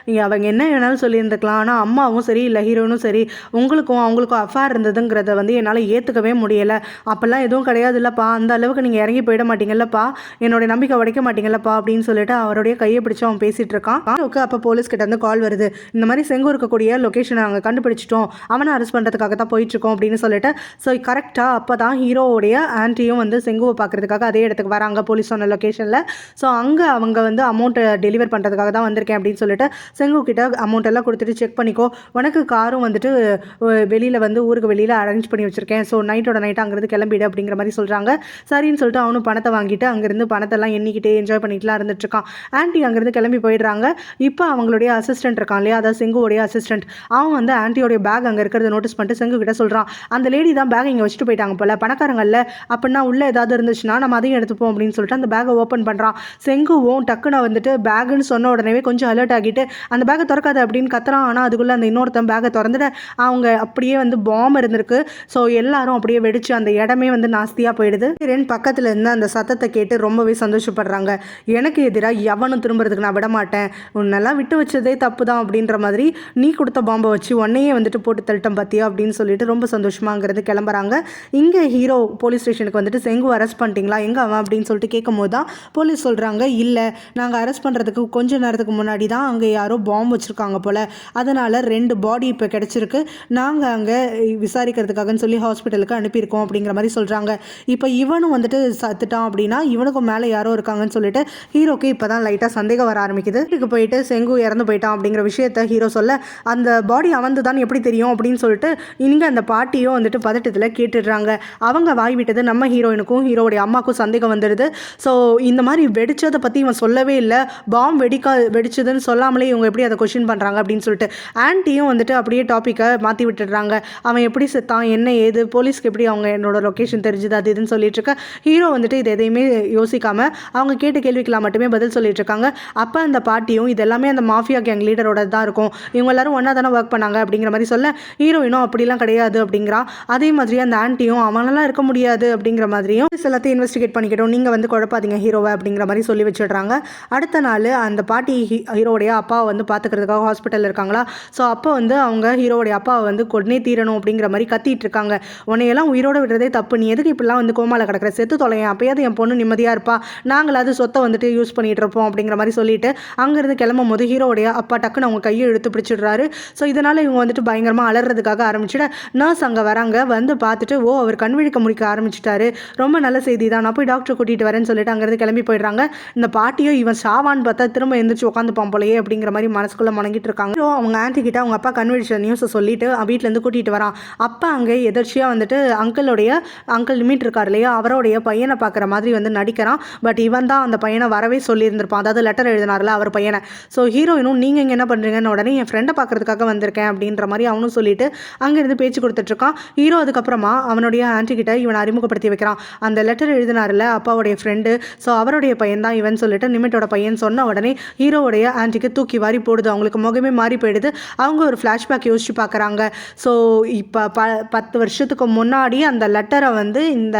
அவங்க என்ன வேணாலும் சொல்லியிருந்துக்கலாம், ஆனால் அம்மாவும் சரி இல்லை ஹீரோயினும் சரி உங்களுக்கும் அவங்களுக்கும் அஃபேர் இருந்ததுங்கிறத வந்து என்னால் ஏற்றுக்கவே முடியலை, அப்போல்லாம் எதுவும் கிடையாது இல்லைப்பா, அந்த அளவுக்கு நீங்கள் இறங்கி போயிட மாட்டீங்கல்லப்பா, என்னுடைய நம்பிக்கை உடைக்க மாட்டீங்கல்லப்பா அப்படின்னு சொல்லிட்டு அவருடைய கையை பிடிச்சி அவன் பேசிகிட்டு இருக்கான். அப்போ போலீஸ் கிட்ட இருந்து கால் வருது, இந்த மாதிரி செங்கு இருக்கக்கூடிய லொக்கேஷனை நாங்கள் கண்டுபிடிச்சிட்டோம், அவனை அரெஸ்ட் பண்ணுறதுக்காக தான் போயிட்டுருக்கோம் அப்படின்னு சொல்லிட்டு. ஸோ கரெக்டாக அப்போ தான் ஹீரோவுடைய ஆன்ட்டியும் வந்து செங்குவை பார்க்குறதுக்காக அதே இடத்துக்கு வராங்க போலீஸ் சொன்ன லொக்கேஷனில். ஸோ அங்கே அவங்க வந்து அமௌண்ட்டை டெலிவர் பண்ணுறதுக்காக தான் வந்திருக்கேன் அப்படின்னு சொல்லிட்டு செங்கு கிட்ட அமௌண்ட் எல்லாம் கொடுத்துட்டு செக் பண்ணிக்கோ, உனக்கு காரும் வந்துட்டு வெளியில் வந்து ஊருக்கு வெளியில் அரேஞ்ச் பண்ணி வச்சுருக்கேன், ஸோ நைட்டோட நைட்டாக அங்கேருந்து கிளம்பிடு அப்படிங்கிற மாதிரி சொல்கிறாங்க. சரின்னு சொல்லிட்டு அவனும் பணத்தை வாங்கிட்டு அங்கேருந்து பணத்தெல்லாம் எண்ணிக்கிட்டே என்ஜாய் பண்ணிட்டுலாம் இருந்துட்டுருக்கான். ஆன்ட்டி அங்கேருந்து கிளம்பி போயிடுறாங்க. இப்போ அவங்களுடைய அசிஸ்டன்ட் இருக்கான் இல்லையா, அதாவது செங்குவோடைய அசிஸ்டன்ட், அவன் வந்து ஆன்ட்டியோடைய பேக் அங்கே இருக்கிறத நோட்டீஸ் பண்ணிட்டு செங்கு கிட்ட சொல்கிறான், அந்த லேடி தான் பேக் இங்கே வச்சுட்டு போயிட்டாங்க போல், பணக்காரங்கல்ல, அப்படின்னா உள்ளே ஏதாவது இருந்துச்சுன்னா நம்ம அதையும் எடுத்துப்போம் அப்படின்னு சொல்லிட்டு அந்த பேக்கை ஓப்பன் பண்ணுறான். செங்குவும் டக்குன்னு வந்துட்டு பேக்குன்னு சொன்ன உடனே கொஞ்சம் அலர்ட் ஆகிட்டு அந்த பேக்கை திறக்காது அப்படின்னு கத்துறான். ஆனால் அதுக்குள்ளே அந்த இன்னொருத்தன் பேக்கை திறந்துட்டு அவங்க அப்படியே வந்து பாம்பு இருந்திருக்கு. ஸோ எல்லாரும் அப்படியே வெடிச்சு அந்த இடமே வந்து நாஸ்தியாக போயிடுது. பக்கத்தில் இருந்து அந்த சத்தத்தை கேட்டு ரொம்பவே சந்தோஷப்படுறாங்க. எனக்கு எதிராக எவனும் திரும்புறதுக்கு நான் விட மாட்டேன், உன்னெல்லாம் விட்டு வச்சதே தப்பு தான் அப்படின்ற மாதிரி நீ கொடுத்த பாம்பை வச்சு உன்னையே வந்துட்டு போட்டு தள்ளிட்டம் பார்த்தியா அப்படின்னு சொல்லிட்டு ரொம்ப சந்தோஷமாங்கிறது கிளம்புறாங்க. இங்கே ஹீரோ போலீஸ் ஸ்டேஷனுக்கு வந்துட்டு செங்கு அரெஸ்ட் பண்ணிட்டீங்களா, எங்கே அவன் அப்படின்னு சொல்லிட்டு கேட்கும் போது தான் போலீஸ் சொல்கிறாங்க, இல்லை நாங்கள் அரெஸ்ட் பண்ணுறதுக்கு கொஞ்ச நேரத்துக்கு முன்னாடி தான் அங்கே யாரோ பாம்பு வச்சுருக்காங்க போல், அதனால் 2 பாடி இப்போ கிடச்சிருக்கு, நாங்கள் அங்கே விசாரிக்கிறதுக்காகன்னு சொல்லி ஹாஸ்பிட்டலுக்கு அனுப்பியிருக்கோம் அப்படிங்கிற மாதிரி சொல்கிறாங்க. இப்போ இவனும் வந்துட்டு சத்துட்டான் அப்படின்னா இவனுக்கும் மேலே யாரோ இருக்காங்கன்னு சொல்லிட்டு ஹீரோக்கு இப்போ தான் லைட்டாக சந்தேகம் வர ஆரம்பிக்குது. வீட்டுக்கு போயிட்டு செங்கு இறந்து போயிட்டான் அப்படிங்கிற விஷயத்த ஹீரோ சொல்ல, அந்த பாடி அவந்து தான் எப்படி தெரியும் அப்படின்னு சொல்லிட்டு இங்கே அந்த பாட்டியும் வந்துட்டு பதட்டத்தில் கேட்டுடுறாங்க. அவங்க வாய் விட்டது நம்ம ஹீரோயினுக்கும் ஹீரோடைய அம்மாவுக்கும் சந்தேகம் வந்துடுது. ஸோ இந்த மாதிரி வெடிச்சதை பற்றி இவன் சொல்லவே இல்லை, பாம்பு வெடிச்சதுன்னு சொல்லாமலே இவங்க எப்படி அதை கொஸ்டின் பண்ணுறாங்க அப்படின்னு சொல்லிட்டு ஆன்ட்டியும் வந்துட்டு அப்படியே டாப்பிக்கை மாற்றி விட்டுடுறாங்க. அவன் எப்படி செத்தான், என்ன ஏது, போலீஸ்க்கு எப்படி அவங்க என்னோட லொக்கேஷன் தெரிஞ்சுது, அது இதுன்னு சொல்லிட்டு இருக்க. ஹீரோ வந்துட்டு இது எதையுமே யோசிக்காமல் அவங்க கேட்ட கேள்விக்கெல்லாம் மட்டுமே பதில் சொல்லிட்டு இருக்காங்க. அப்போ அந்த பாட்டியும் இது எல்லாமே அந்த மாஃபியா கேங் லீடரோட தான் இருக்கும், இவங்க எல்லாரும் ஒன்றா தானே ஒர்க் பண்ணாங்க அப்படிங்கிற மாதிரி சொல்ல ஹீரோயினும் அப்படிலாம் கிடையாது அப்படிங்கிறா. அதே மாதிரி அந்த ஆன்ட்டியும் அவனெல்லாம் இருக்க முடியாது அப்படிங்கிற மாதிரியும் எல்லாத்தையும் இன்வெஸ்டிகேட் பண்ணிக்கிட்டோம், நீங்கள் வந்து குழப்பாதீங்க ஹீரோவை அப்படிங்கிற மாதிரி சொல்லி வச்சிடுறாங்க. அடுத்த நாள் அந்த பாட்டி ஹீரோடைய அப்பாவை வந்து பார்த்துக்கிறதுக்காக ஹாஸ்பிட்டலில் இருக்காங்களா. ஸோ அப்போ வந்து அவங்க ஹீரோடைய அப்பாவை வந்து கொன்னே தீரணும் அப்படிங்கிற மாதிரி கத்திட்டு இருக்காங்க. உன்னையெல்லாம் உயிரோடு விடுறதே தப்பு, நீ எதுக்கு இப்படிலாம் வந்து கோமால கிடக்கிற, செத்து தொலையன், அப்பயாவது என் பொண்ணு நிம்மதியாக இருப்பா, நாங்களாவது சொத்தை வந்துட்டு யூஸ் பண்ணிட்டு இருப்போம் அப்படிங்கிற மாதிரி சொல்லிட்டு அங்கேருந்து கிளம்பும் போது ஹீரோடைய அப்பா டக்குன்னு அவங்க கையை இழுத்து பிடிச்சிடுறாரு. ஸோ இதனால் இவங்க வந்துட்டு பயங்கரமாக அலறதுக்காக ஆரம்பிச்சுட்டு நர்ஸ் அங்கே வராங்க. வந்து பார்த்துட்டு ஓ அவர் கண் விழிக்க முடிக்க ஆரம்பிச்சிட்டாரு, ரொம்ப நல்ல செய்தி தான், நான் போய் டாக்டர் கூட்டிகிட்டு வரேன்னு சொல்லிட்டு அங்கேருந்து கிளம்பி போயிடுறாங்க. இந்த பாட்டியோ இவன் சாவான்னு பார்த்தா திரும்ப எந்திரிச்சு உட்காந்துப்பான் போலையே அப்படிங்கிற மாதிரி மனசுக்குள்ளே முணங்கிட்டு இருக்காங்க. அவங்க ஆன்ட்டி கிட்ட அவங்க அப்பா கண் விழிச்ச நியூஸை சொல்லிட்டு வீட்டிலேருந்து கூட்டிகிட்டு வரான். அப்பா அங்கே எதர்ச்சியாக வந்துட்டு அங்கிள் நிமிட் இருக்கார் இல்லையா, அவருடைய பையனை பார்க்குற மாதிரி வந்து நடிக்கிறான். பட் இவன் தான் அந்த பையனை வரவே சொல்லியிருந்திருப்பான், அதாவது லெட்டர் எழுதினார்ல அவர் பையனை. ஸோ ஹீரோயினும் நீங்கள் இங்கே என்ன பண்ணுறீங்கன்னு உடனே என் ஃப்ரெண்டை பார்க்கறதுக்காக வந்திருக்கேன் அப்படின்ற மாதிரி அவனும் சொல்லிட்டு அங்கேருந்து பேச்சு கொடுத்துட்ருக்கான். ஹீரோ அதுக்கப்புறமா அவனுடைய ஆன்ட்டி கிட்ட இவனை அறிமுகப்படுத்தி வைக்கிறான். அந்த லெட்டர் எழுதினார்ல அப்பாவுடைய ஃப்ரெண்டு, ஸோ அவருடைய பையன் தான் இவன் சொல்லிட்டு நிமிட்டோட பையன் சொன்ன உடனே ஹீரோவுடைய ஆன்ட்டிக்கு தூக்கி வாரி போடுது, அவங்களுக்கு முகமே மாறி போயிடுது. அவங்க ஒரு ஃப்ளாஷ்பேக் யோசிச்சு பார்க்குறாங்க. ஸோ இப்போ 10 வருஷத்துக்கு முன்னாடி அந்த லெட்டரை வந்து இந்த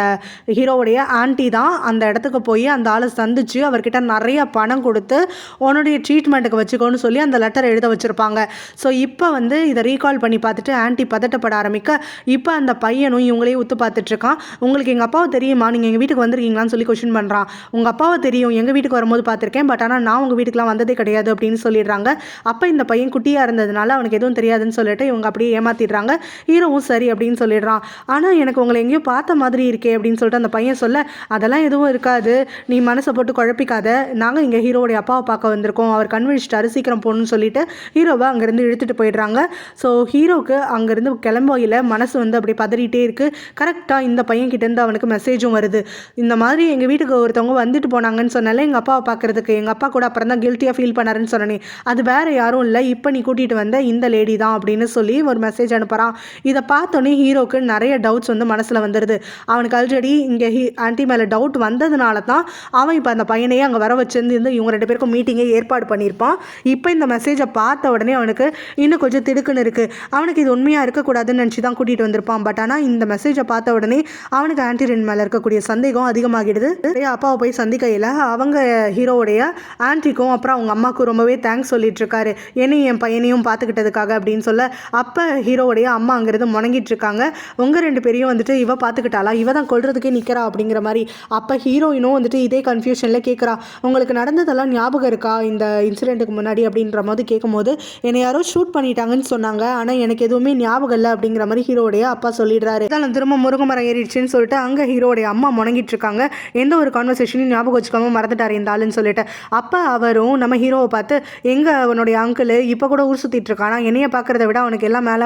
ஹீரோவுடைய ஆன்ட்டி தான் அந்த இடத்துக்கு போய் அந்த ஆளை சந்திச்சு அவர்கிட்ட நிறைய பணம் கொடுத்து உன்னுடைய ட்ரீட்மெண்ட்டுக்கு வச்சுக்கோன்னு சொல்லி அந்த லெட்டரை எழுத வச்சுருப்பாங்க. ஸோ இப்போ வந்து இதை ரீகால் பண்ணி பார்த்துட்டு ஆன்ட்டி பதட்டப்பட ஆரம்பிக்க இப்போ அந்த பையனும் இவங்களையும் உத்து பார்த்துட்ருக்கான். உங்களுக்கு எங்கள் அப்பாவை தெரியுமா, நீங்கள் எங்கள் வீட்டுக்கு வந்திருக்கீங்களான்னு சொல்லி கொஸ்டின் பண்ணுறான். உங்கள் அப்பாவை தெரியும், எங்கள் வீட்டுக்கு வரும்போது பார்த்துருக்கேன், பட் ஆனால் நான் உங்கள் வீட்டுக்குலாம் வந்ததே கிடையாது அப்படின்னு சொல்லிடுறாங்க. அப்போ இந்த பையன் குட்டியாக இருந்ததுனால அவனுக்கு எதுவும் தெரியாதுன்னு சொல்லிட்டு இவங்க அப்படியே ஏமாத்திடுறாங்க. ஹீரோவும் சரி அப்படின்னு சொல்லிடுறான். ஆனால் எனக்கு உங்களை எங்கேயோ பார்த்த மாதிரி இருக்கே அப்படின்னு சொல்லிட்டு அந்த பையன் சொல்ல அதெல்லாம் எதுவும் இருக்காது, நீ மனசை போட்டு குழப்பிக்காத, நாங்கள் இங்கே ஹீரோடைய அப்பாவை பார்க்க வந்திருக்கோம், அவர் கண் விழிச்சிட்டாரு, சீக்கிரம் போகணும்னு சொல்லிட்டு ஹீரோவை அங்கேருந்து இழுத்துட்டு போயிடுறாங்க. ஸோ ஹீரோவுக்கு அங்கேருந்து கிளம்பையில் மனசு வந்து அப்படி பதறிட்டே இருக்குது. கரெக்டாக இந்த பையன்கிட்டேருந்து அவனுக்கு மெசேஜும் வருது. இந்த மாதிரி எங்கள் வீட்டுக்கு ஒருத்தவங்க வந்துட்டு போனாங்கன்னு சொன்னால எங்கள் அப்பாவை பார்க்குறதுக்கு, எங்கள் அப்பா கூட அப்புறம் தான் கில்ட்டியாக ஃபீல் பண்ணாருன்னு சொன்னேன், அது வேறு யாரும் இல்லை, இப்போ நீ கூட்டிகிட்டு வந்த இந்த லேடி தான் அப்படின்னு சொல்லி ஒரு மெசேஜ் அனுப்புகிறான். இதை பார்த்தோன்னே ஹீரோக்கு நிறைய டவுட்ஸ் வந்து மனசில் வந்துடுது. அவனுக்கு ஆல்ரெடி இங்கே ஆன்ட்டி மேலே டவுட் வந்ததுனால தான் அவன் இப்போ அந்த பையனையே அங்கே வர வச்சிருந்து இவங்க 2 பேருக்கும் மீட்டிங்கே ஏற்பாடு பண்ணியிருப்பான். இப்போ இந்த மெசேஜை பார்த்த உடனே அவனுக்கு இன்னும் கொஞ்சம் திடுக்குன்னு இருக்குது. அவனுக்கு இது உண்மையாக இருக்கக்கூடாதுன்னு நினச்சி தான் கூட்டிகிட்டு வந்திருப்பான். பட் ஆனால் இந்த மெசேஜை பார்த்த உடனே அவனுக்கு ஆன்ட்டி ரென் மேலே இருக்கக்கூடிய சந்தேகம் அதிகமாகிடுது. அப்பாவை போய் சந்திக்கையில் அவங்க ஹீரோவுடைய ஆன்ட்டிக்கும் அப்புறம் அவங்க அம்மாவுக்கும் ரொம்பவே தேங்க்ஸ் சொல்லிட்டு இருக்காரு, என்னையும் என் பையனையும் பார்த்துக்கிட்டதுக்காக அப்படின்னு சொல்ல அப்போ ஹீரோவுடைய அம்மா அங்கேருந்து முணங்கிட்டு இருக்காங்க. உங்கள் 2 பேரையும் வந்துட்டு இவ பார்த்துக்கிட்டாளா, இவ தான் கொல்றதுக்கே நிற்கிறா அப்படிங்கிற மாதிரி. அப்போ ஹீரோயினும் வந்துட்டு இதே கன்ஃபியூஷனில் கேட்குறா, உங்களுக்கு நடந்ததெல்லாம் ஞாபகம் இருக்கா இந்த இன்சிடென்ட்டுக்கு முன்னாடி அப்படின்ற மாதிரி கேட்கும்போது என்னை யாரோ ஷூட் பண்ணிட்டாங்கன்னு சொன்னாங்க, ஆனால் எனக்கு எதுவுமே ஞாபகம் இல்லை அப்படிங்கிற மாதிரி ஹீரோடைய அப்பா சொல்லிடுறாரு. இதெல்லாம் திரும்ப முருங்கமரம் ஏறிடுச்சுன்னு சொல்லிட்டு அங்கே ஹீரோடைய அம்மா முணங்கிட்டு இருக்காங்க. எந்த ஒரு கான்வர்சேஷனையும் ஞாபகம் வச்சுக்காம மறந்துட்டார் இந்த ஆளுன்னு சொல்லிட்டு. அப்போ அவரும் நம்ம ஹீரோவை பார்த்து எங்கே அவனுடைய அங்கிள் இப்போ கூட ஊர் சுற்றிட்டு இருக்கானா, என்னையை பார்க்குறத விட அவனுக்கு எல்லாம் மேலே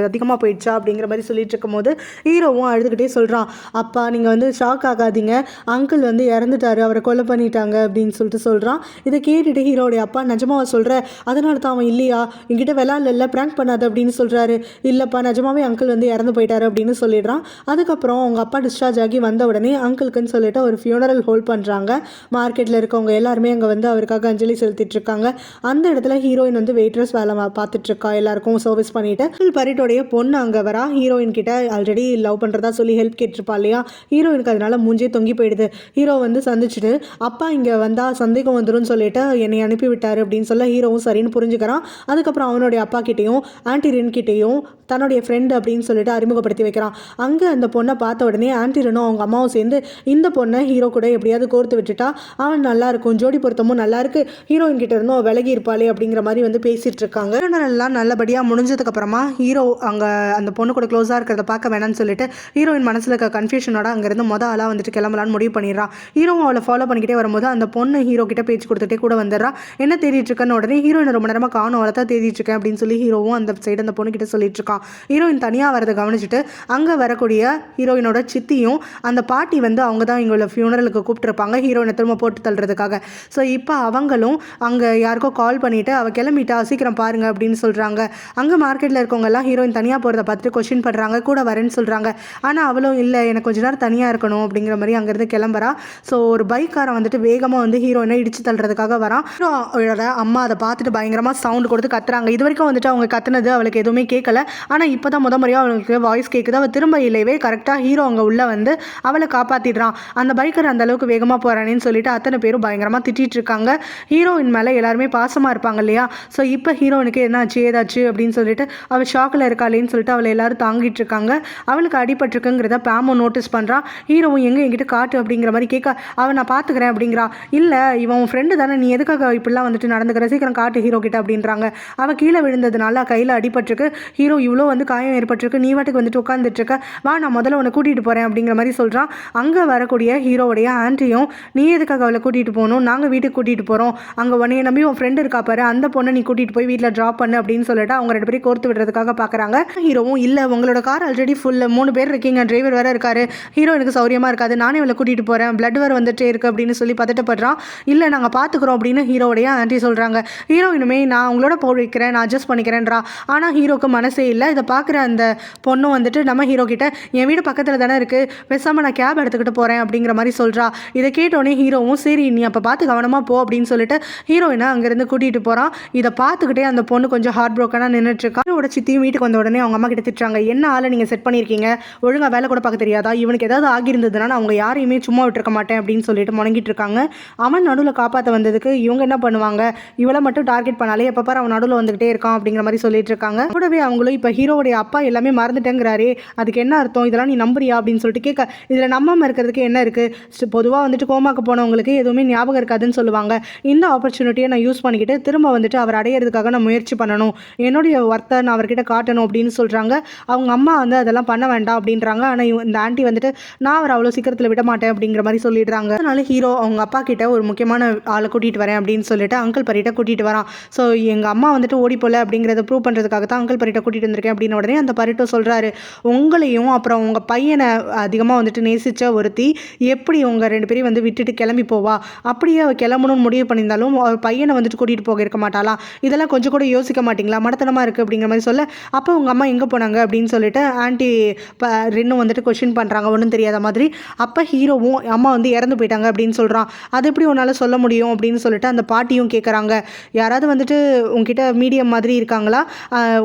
அதிகமாக போயிடுச்சா அப்படிங்கிற மாதிரி சொல்லிட்டு இருக்கும்போது ஹீரோவும் அழுதுகிட்டே சொல்கிறான், அப்பா நீங்கள் வந்து ஷாக் ஆகாதீங்க, அங்கிள் வந்து இறந்துட்டாரு, அவரை கொலை பண்ணிட்டாங்க அப்படின்னு சொல்லிட்டு சொல்கிறான். இதை கேட்டுட்டு ஹீரோடைய அப்பா நிஜமாவை சொல்கிற, அதனால தான் அவன் இல்லையா என்கிட்ட விளாட்ல ப்ராங்க் பண்ணாது அப்படின்னு சொல்கிறாரு. இல்லைப்பா நிஜமாவே அங்கிள் வந்து இறந்து போயிட்டாரு அப்படின்னு சொல்லிடுறான். அதுக்கப்புறம் அவங்க அப்பா டிஸ்சார்ஜ் ஆகி வந்த உடனே அங்கிளுக்குன்னு சொல்லிட்டு ஒரு ஃபியூனரல் ஹோல்ட் பண்ணுறாங்க. மார்க்கெட்டில் இருக்கவங்க எல்லாருமே அங்கே வந்து அவருக்காக அஞ்சலி செலுத்திட்டு இருக்காங்க. அந்த இடத்துல ஹீரோயின் வந்து வெயிட்ரஸ் வேலை பார்த்துட்டு இருக்கா, எல்லாருக்கும் சர்வீஸ் பண்ணிட்டு. பரிட்டோடைய பொண்ணு அங்கே வரா. ஹீரோயின் கிட்ட ஆல்ரெடி லவ் பண்ணுறதா சொல்லி ஹெல்ப் கேட்டிருப்பா இல்லையா, ஹீரோயினுக்கு அதனால மூஞ்சே தொங்கி போயிடுது. ஹீரோ வந்து சந்திச்சுட்டு அப்பா இங்கே வந்தால் சந்தேகம் வந்துடும் சொல்லிட்டு என்னை அனுப்பி விட்டாரு அப்படின்னு சொல்ல ஹீரோவும் சரின்னு புரிஞ்சுக்கிறான். அதுக்கப்புறம் அவனுடைய அப்பா கிட்டேயும் ஆன்ட்டி ரென் கிட்டேயும் தன்னுடைய ஃப்ரெண்டு அப்படின்னு சொல்லிட்டு அறிமுகப்படுத்தி வைக்கிறான். அங்கே அந்த பொண்ணை பார்த்த உடனே ஆன்ட்டி ரெனும் அவங்க அம்மாவும் சேர்ந்து இந்த பொண்ணை ஹீரோ கூட எப்படியாவது கோர்த்து விட்டுட்டா அவன் நல்லா இருக்கும், ஜோடி பொருத்தமும் நல்லா இருக்கு, ஹீரோயின் கிட்ட இருந்தும் விலகி இருப்பாளே அப்படிங்கிற மாதிரி வந்து பேசிட்டு இருக்காங்க. எல்லாம் நல்லபடியாக முடிஞ்சதுக்கு அப்புறமா ஹீரோ அங்கே அந்த பொண்ணு கூட க்ளோஸாக இருக்கிறத பார்க்க வேணாம்னு சொல்லிட்டு ஹீரோயின் மனசில் இருக்க கன்ஃபியூஷனோட அங்கேருந்து ஆளாக வந்துட்டு கிளம்பலான்னு முடிவு பண்ணிடுறான். ஹீரோவும் அவளை ஃபாலோ பண்ணிக்கிட்டே வரும்போது அந்த பொண்ணு ஹீரோ கிட்ட பேச்சு கொடுத்துட்டே கூட வந்துடுறா. என்ன தேடிட்டு இருக்கன்னு உடனே ஹீரோயின் ரொம்ப நேரமாக காணும், அவளை தான் தேடிட்டு இருக்கேன் அப்படின்னு சொல்லி ஹீரோவும் அந்த சைடு அந்த பொண்ணு கிட்ட சொல்லிட்டு இருக்கான். இருக்கான். ஹீரோயின் தனியாக வரதை கவனிச்சுட்டு அங்கே வரக்கூடிய ஹீரோயினோட சித்தியும் அந்த பாட்டி வந்து அவங்க தான் இவங்களோட ஃபியூனரலுக்கு கூப்பிட்டுருப்பாங்க ஹீரோயினை திரும்ப போட்டு தள்ளுறதுக்காக. ஸோ இப்போ அவங்களும் அங்கே யாருக்கோ கால் பண்ணிவிட்டு அவள் கிளம்பிட்டா சீக்கிரம் பாருங்க அப்படின்னு சொல்கிறாங்க. அங்கே மார்க்கெட்டில் இருக்கவங்க எல்லாம் ஹீரோயின் தனியாக போகிறத பார்த்துட்டு கொஸ்டின் பண்ணுறாங்க, கூட வரேன்னு சொல்கிறாங்க. ஆனால் அவளும் இல்லை எனக்கு கொஞ்ச நேரம் தனியாக இருக்கணும் அப்படிங்கிற மாதிரி அங்கேருந்து கிளம்புறா. ஸோ ஒரு பைக்காரன் வந்துட்டு வேகமாக வந்து ஹீரோயினை இடிச்சு தள்ளுறதுக்காக வரான். ஹீரோட அம்மா அதை பார்த்துட்டு பயங்கரமாக சவுண்ட் கொடுத்து கத்துறாங்க. இது வரைக்கும் வந்துட்டு அவங்க கத்துனது அவளுக்கு எதுவுமே கேட்கல. ஆனால் இப்போ தான் முறையாக அவளுக்கு வாய்ஸ் கேட்குது. அவள் திரும்ப இல்லவே கரெக்டாக ஹீரோ அங்கே உள்ளே வந்து அவளை காப்பாற்றிடுறான். அந்த பைக்கர் அந்த அளவுக்கு வேகமாக போகிறானேன்னு சொல்லிட்டு அத்தனை பேரும் பயங்கரமாக திட்டிகிட்டு இருக்காங்க. ஹீரோயின் மேலே எல்லாருமே பாசமாக இருப்பாங்க இல்லையா. ஸோ இப்போ ஹீரோயினுக்கு என்னாச்சு ஏதாச்சு அப்படின்னு சொல்லிட்டு அவள் ஷாக்கில் இருக்காளேன்னு சொல்லிட்டு அவளை எல்லாரும் தாங்கிட்டு இருக்காங்க. அவளுக்கு அடிபட்டிருக்குங்கிறத பேமும் நோட்டீஸ் பண்ணுறான். ஹீரோவும் என்கிட்ட காட்டு அப்படிங்கிற மாதிரி கேட்க அவன் நான் பார்த்துக்கிறேன் அப்படிங்கிறா. இல்லை இவன் ஃப்ரெண்டு தானே, நீ எதுக்காக இப்படிலாம் வந்துட்டு நடந்துக்கிற, சீக்கிரம் காட்டு ஹீரோ கிட்ட அப்படின்றாங்க. அவள் கீழே விழுந்ததுனால கையில் அடிபட்டிருக்கு. ஹீரோ இவ்வளோ வந்து காயம் ஏற்பட்டிருக்கு, நீ வாட்டுக்கு வந்துட்டு உட்காந்துட்டு இருக்க, வா நான் முதல்ல உன்னை கூட்டிகிட்டு போகிறேன் அப்படிங்கிற மாதிரி சொல்கிறான். அங்கே வரக்கூடிய ஹீரோவுடைய ஆன்ட்டியும் நீ எதுக்காக அவளை கூட்டிகிட்டு போகணும், நாங்கள் வீட்டுக்கு கூட்டிகிட்டு போகிறோம், அங்கே உன்னைய நம்பி உன் ஃப்ரெண்டு இருக்கா பாரு, அந்த பொண்ணை நீ கூட்டிகிட்டு போய் வீட்டில் ட்ராப் பண்ணு அப்படின்னு சொல்லிட்டு அவங்க 2 பேரும் கோர்த்து விடுறதுக்காக பார்க்குறாங்க. ஹீரோவும் இல்லை உங்களோட கார் ஆல்ரெடி ஃபுல் 3 பேர் இருக்கீங்க, டிரைவர் வேறு இருக்காரு, ஹீரோ எனக்கு சௌரியமாக இருக்காது, நானே அவளை கூட்டிகிட்டு போகிறேன், பிளட் வேறு வந்துட்டே இருக்குது அப்படின்னு சொல்லி பதட்டப்படுறான். இல்லை நாங்கள் பார்த்துக்குறோம் அப்படின்னு ஹீரோடைய ஆன்ட்டி சொல்கிறாங்க. ஹீரோ இனிமே நான் உங்களோட வைக்கிறேன், நான் அட்ஜஸ்ட் பண்ணிக்கிறேன்றா. ஆனால் ஹீரோக்கு மனசே இல்லை. இதை பார்க்குற அந்த பொண்ணும் வந்துட்டு நம்ம ஹீரோ கிட்ட என் வீடு பக்கத்தில் தானே இருக்குது, பேசாமல் நான் கேப் எடுத்துக்கிட்டு போகிறேன் அப்படிங்கிற மாதிரி சொல்கிறா. இதை கேட்டோடனே ஹீரோவும் சரி நீ அப்போ பார்த்து கவனமாக போ அப்படின்னு சொல்லிட்டு ஹீரோயினை அங்கேருந்து கூட்டிகிட்டு போகிறான். இதை பார்த்துக்கிட்டே அந்த பொண்ணு கொஞ்சம் ஹார்ட் ப்ரோக்கனாக நின்றுட்டுருக்கா. ஹீரோட சித்தியும் வீட்டுக்கு வந்த உடனே அவங்க அம்மா கிட்ட திட்டுறாங்க. என்ன ஆளை நீங்கள் செட் பண்ணியிருக்கீங்க, ஒழுங்காக வேலை கூட பார்க்க தெரியாதா, இவனுக்கு ஏதாவது ஆகியிருந்ததுன்னா அவங்க யாரையுமே சும்மா விட்டுருக்க மாட்டேன் அப்படின்னு சொல்லிட்டு முணங்கிட்டு இருக்காங்க. அவன் நடுவில் காப்பாற்ற வந்ததுக்கு இவங்க என்ன பண்ணுவாங்க, இவளை மட்டும் டார்கெட் பண்ணாலே எப்போ பாரு அவன் நடுவில் வந்துகிட்டே இருக்கான் அப்படிங்கிற மாதிரி சொல்லிட்டு இருக்காங்க. கூடவே அவங்களும் இப்போ ஹீரோடைய அப்பா எல்லாமே மறந்துட்டேங்கிறாரே, அதுக்கு என்ன அர்த்தம், இதெல்லாம் நீ நம்புறியா அப்படின்னு சொல்லிட்டு கேட்க, இதில் நம்பாமல் இருக்கிறதுக்கு என்ன இருக்குது, பொதுவாக வந்துட்டு கோமாக்கு போனவங்களுக்கு எதுவுமே ஞாபகம் இருக்காதுன்னு சொல்லுவாங்க. இந்த ஆப்பர்ச்சுனிட்டியை நான் யூஸ் பண்ணிக்கிட்டு திரும்ப வந்துட்டு அவர் அடையிறதுக்காக நான் முயற்சி பண்ணணும், என்னுடைய ஒர்த்தை நான் அவர்கிட்ட காட்டணும் அப்படின்னு சொல்கிறாங்க. அவங்க அம்மா வந்து அதெல்லாம் பண்ண வேண்டாம் அப்படின்றாங்க. ஆனால் இந்த ஆண்டி வந்துட்டு நான் அவர் அவ்வளோ சீக்கிரத்தில் விட மாட்டேன் அப்படிங்கிற மாதிரி சொல்லிடுறாங்க. அதனால ஹீரோ அவங்க அப்பா கிட்ட ஒரு முக்கியமான ஆளை கூட்டிகிட்டு வரேன் அப்படின்னு சொல்லிட்டு அங்கிள் பரிட்ட கூட்டிகிட்டு வரான். ஸோ எங்கள் அம்மா வந்துட்டு ஓடி போல அப்படிங்கிறத ப்ரூவ் பண்ணுறதுக்காக தான் அங்கிள் பரிட்ட கூட்டிகிட்டு வந்திருக்கேன் அப்படின்னு உடனே அந்த பரிட்டோ சொல்கிறாரு, உங்களையும் அப்புறம் உங்கள் பையனை அதிகமாக வந்துட்டு நேசித்த ஒருத்தி எப்படி உங்கள் 2 பேரையும் வந்து விட்டுட்டு கிளம்பி போவா, அப்படியே அவள் கிளம்பணும்னு முடிவு பண்ணியிருந்தாலும் அவர் பையனை வந்துட்டு கூட்டிகிட்டு போக இருக்க மாட்டாளா, இதெல்லாம் கொஞ்சம் கூட யோசிக்க மாட்டிங்களா, மடத்தனமாக இருக்குது அப்படிங்கிற மாதிரி சொல்ல, அப்போ உங்கள் அம்மா எங்கே போனாங்க அப்படின்னு சொல்லிட்டு ஆன்ட்டி ரெண்டும் வந்துட்டு கொஸ்டின் பண்ணுறாங்க ஒன்றும் தெரியாத மாதிரி. அப்போ ஹீரோவும் அம்மா வந்து இறந்து போயிட்டாங்க அப்படின்னு சொல்கிறான். அது எப்படி உன்னால் சொல்ல முடியும் அப்படின்னு சொல்லிட்டு அந்த பாட்டியும் கேட்குறாங்க. யாராவது வந்துட்டு உங்ககிட்ட மீடியம் மாதிரி இருக்காங்களா,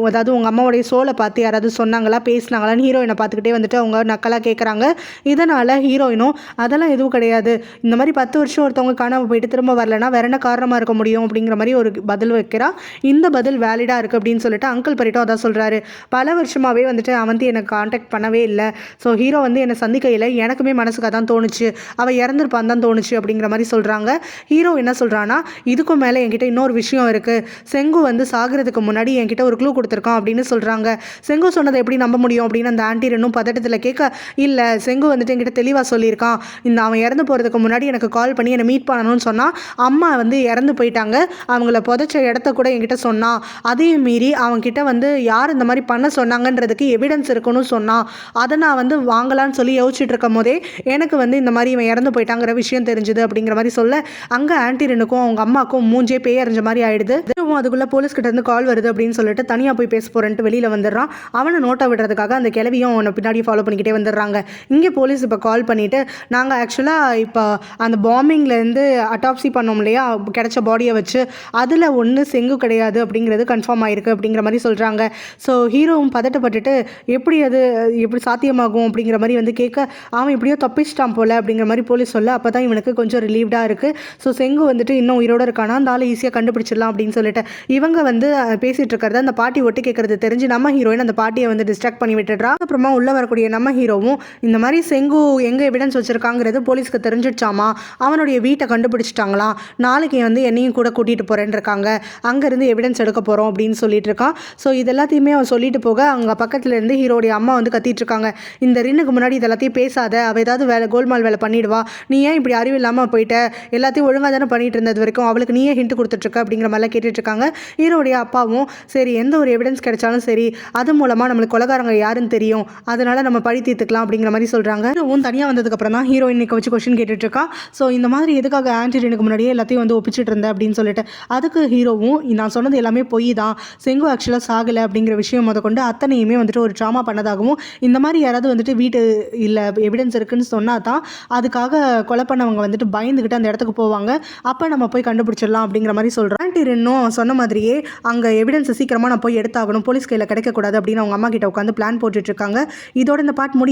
அதாவது உங்கள் அம்மாவுடைய சோலை பார்த்து யாராவது சொன்னாங்களா பேசினாங்களான்னு ஹீரோயினை பார்த்துக்கிட்டே வந்துட்டு அவங்க நக்கலாக கேட்குறாங்க. இதனால் ஹீரோயினும் அதெல்லாம் எதுவும் கிடையாது, இந்த மாதிரி 10 வருஷம் ஒருத்தவங்க காணாமல் போயிட்டு திரும்ப வரலன்னா வேற என்ன காரணமாக இருக்க முடியும் அப்படிங்கிற மாதிரி ஒரு பதில் வைக்கிறா. இந்த பதில் வேலிடாக இருக்குது அப்படின்னு சொல்லிட்டு அங்கிள் பரிட்டோ அதான் சொல்கிறாரு. பல வருஷமாகவே வந்துட்டு அவன் வந்து எனக்கு கான்டாக்ட் பண்ணவே இல்லை, ஸோ ஹீரோ வந்து என்னை சந்திக்கையில் எனக்குமே மனசுக்கு அதான் தோணுச்சு, அவள் இறந்துருப்பான் தான் தோணுச்சு அப்படிங்கிற மாதிரி சொல்கிறாங்க. ஹீரோ என்ன சொல்கிறான்னா, இதுக்கும் மேலே என்கிட்ட இன்னொரு விஷயம் இருக்குது, செங்கு வந்து சாகிறதுக்கு முன்னாடி என்கிட்ட ஒரு க்ளூ கொடுத்துருக்கான் அப்படின்னு சொல்கிறாங்க. செங்கு சொன்னதை எப்படி நம்ப முடியும் அப்படின்னு அந்த ஆண்டி ரெண்டும் பதட்டத்தில் கேட்க, இல்லை செங்கு வந்துட்டு என்கிட்ட தெளிவாக சொல்லியிருக்கான், இந்த அவன் இறந்து போகிறதுக்கு முன்னாடி எனக்கு கால் பண்ணி என்னை மீட் பண்ணணும்னு சொன்னால் அம்மா வந்து இறந்து போயிட்டாங்க, அவங்கள புதைச்ச இடத்த கூட என்கிட்ட சொன்னான், அதையும் மீறி அவன்கிட்ட வந்து யார் இந்த மாதிரி பண்ண சொன்னாங்கன்றதுக்கு எவிடன்ஸ் இருக்குன்னு சொன்னான், அதை நான் வந்து வாங்கலான்னு சொல்லி யோசிச்சுட்டு இருக்கும் போதே எனக்கு வந்து இந்த மாதிரி இவன் இறந்து போயிட்டாங்கிற விஷயம் தெரிஞ்சுது அப்படிங்கிற மாதிரி சொல்ல, அங்கே ஆன்டி ரெண்டுக்கும் அவங்க அம்மாக்கும் மூஞ்சே பேய் அறிஞ்ச மாதிரி ஆயிடுது. அதுக்குள்ளே போலீஸ்கிட்ட இருந்து கால் வருது அப்படின்னு சொல்லிட்டு தனியாக போய் பேச போறேன்ட்டு வெளியில் வந்துடுறான். அவனை நோட்டை விடுறதுக்காக அந்த கிளவியும் அவனை பின்னாடி ஃபாலோ பண்ணிக்கிட்டே வந்துடுறாங்க. இங்கே போலீஸ் இப்போ கால் பண்ணிவிட்டு நாங்கள் ஆக்சுவலாக இப்போ அந்த பாம்பிங்லேருந்து அட்டாப்சி பண்ணோம் இல்லையா, கிடைச்ச பாடியை வச்சு அதில் ஒன்று செங்கு கிடையாது அப்படிங்கிறது கன்ஃபார்ம் ஆயிருக்கு அப்படிங்கிற மாதிரி சொல்கிறாங்க. ஸோ ஹீரோவும் பதட்டப்பட்டுட்டு எப்படி சாத்தியமாகும் அப்படிங்கிற மாதிரி வந்து கேட்க, அவன் எப்படியோ தப்பிச்சிட்டான் போல அப்படிங்கிற மாதிரி போலீஸ் சொல்ல, அப்போ தான் இவனுக்கு கொஞ்சம் ரிலீவ்டாக இருக்குது. ஸோ செங்கு வந்துட்டு இன்னும் உயிரோடு இருக்கானா, அந்த ஆளை ஈஸியாக கண்டுபிடிச்சிடலாம் அப்படின்னு சொல்லிட்டு இவங்க வந்து பேசிகிட்டு இருக்கிறத அந்த பாட்டி ஒட்டு கேட்கறது தெரிஞ்சு நம்ம ஹீரோயின் அந்த பாட்டியை வந்து டிஸ்ட்ராக்ட் பண்ணி விட்டுடுறா. அப்புறமா உள்ளே வரக்கூடிய நம்ம ஹீரோவும் இந்த மாதிரி செங்கு எங்கே எவிடன்ஸ் வச்சுருக்காங்கிறது போலீஸ்க்கு தெரிஞ்சிடுச்சாமா, அவனுடைய வீட்டை கண்டுபிடிச்சிட்டாங்களாம், நாளைக்கு வந்து என்னையும் கூட கூட்டிகிட்டு போகிறேன்னு இருக்காங்க, அங்கேருந்து எவிடன்ஸ் எடுக்க போகிறோம் அப்படின்னு சொல்லிட்டு இருக்கான். ஸோ இது எல்லாத்தையுமே அவன் சொல்லிட்டு போக அங்கே பக்கத்தில் இருந்து ஹீரோடைய அம்மா வந்து கத்திட்டு இருக்காங்க, இந்த ரின்னுக்கு முன்னாடி இது எல்லாத்தையும் பேசாத, அவள் ஏதாவது வேலை கோல்மால் வேலை பண்ணிடுவா, நீ ஏன் இப்படி அறிவு இல்லாமல் போயிட்ட, எல்லாத்தையும் ஒழுங்காக தானே பண்ணிட்டு இருந்தது வரைக்கும், அவளுக்கு நீயே ஹிண்ட் கொடுத்துட்ருக்க அப்படிங்கிற மாதிரிலாம் கேட்டுட்ருக்காங்க. ஹீரோடைய அப்பாவும் சரி எந்த ஒரு எவிடன்ஸ் கிடைச்சாலும் சரி சரி அது மூலமாக நம்மளுக்கு கொலைகாரங்க யாருன்னு தெரியும், அதனால நம்ம பழி தீர்த்துக்கலாம் அப்படிங்கிற மாதிரி சொல்கிறாங்க. ஹீரோவும் தனியாக வந்ததுக்கப்புறம் தான் ஹீரோயின் நிற்க வச்சு கொஸ்டின் கேட்டுட்ருக்கா. ஸோ இந்த மாதிரி எதுக்காக ஆன்டிடனுக்கு முன்னாடியே எல்லாத்தையும் வந்து ஒப்பிச்சிட்டு இருந்தேன் அப்படின்னு சொல்லிட்டு, அதுக்கு ஹீரோவும் நான் சொன்னது எல்லாமே பொய் தான், செங்கு ஆக்சுவலாக சாகலை அப்படிங்கிற விஷயம் கொண்டு அத்தனையுமே வந்துட்டு ஒரு ட்ராமா பண்ணதாகவும், இந்த மாதிரி யாராவது வந்துட்டு வீட்டு இல்லை எவிடன்ஸ் இருக்குன்னு சொன்னால் தான் அதுக்காக கொலை பண்ணவங்க வந்துட்டு பயந்துக்கிட்டு அந்த இடத்துக்கு போவாங்க, அப்போ நம்ம போய் கண்டுபிடிச்சிடலாம் அப்படிங்கிற மாதிரி சொல்கிறேன். ஆன்டிடனும் அவன் சொன்ன மாதிரியே அங்கே எவிடன்ஸை சீக்கிரமாக நான் போய் எடுத்தாகணும், போலீஸ் கையில் கிடைக்கக்கூடாது அப்படின்னு அவங்க அம்மா கிட்ட உட்காந்து பிளான் போட்டுட்ருக்காங்க. இதோட இந்த பார்ட் முடியுது.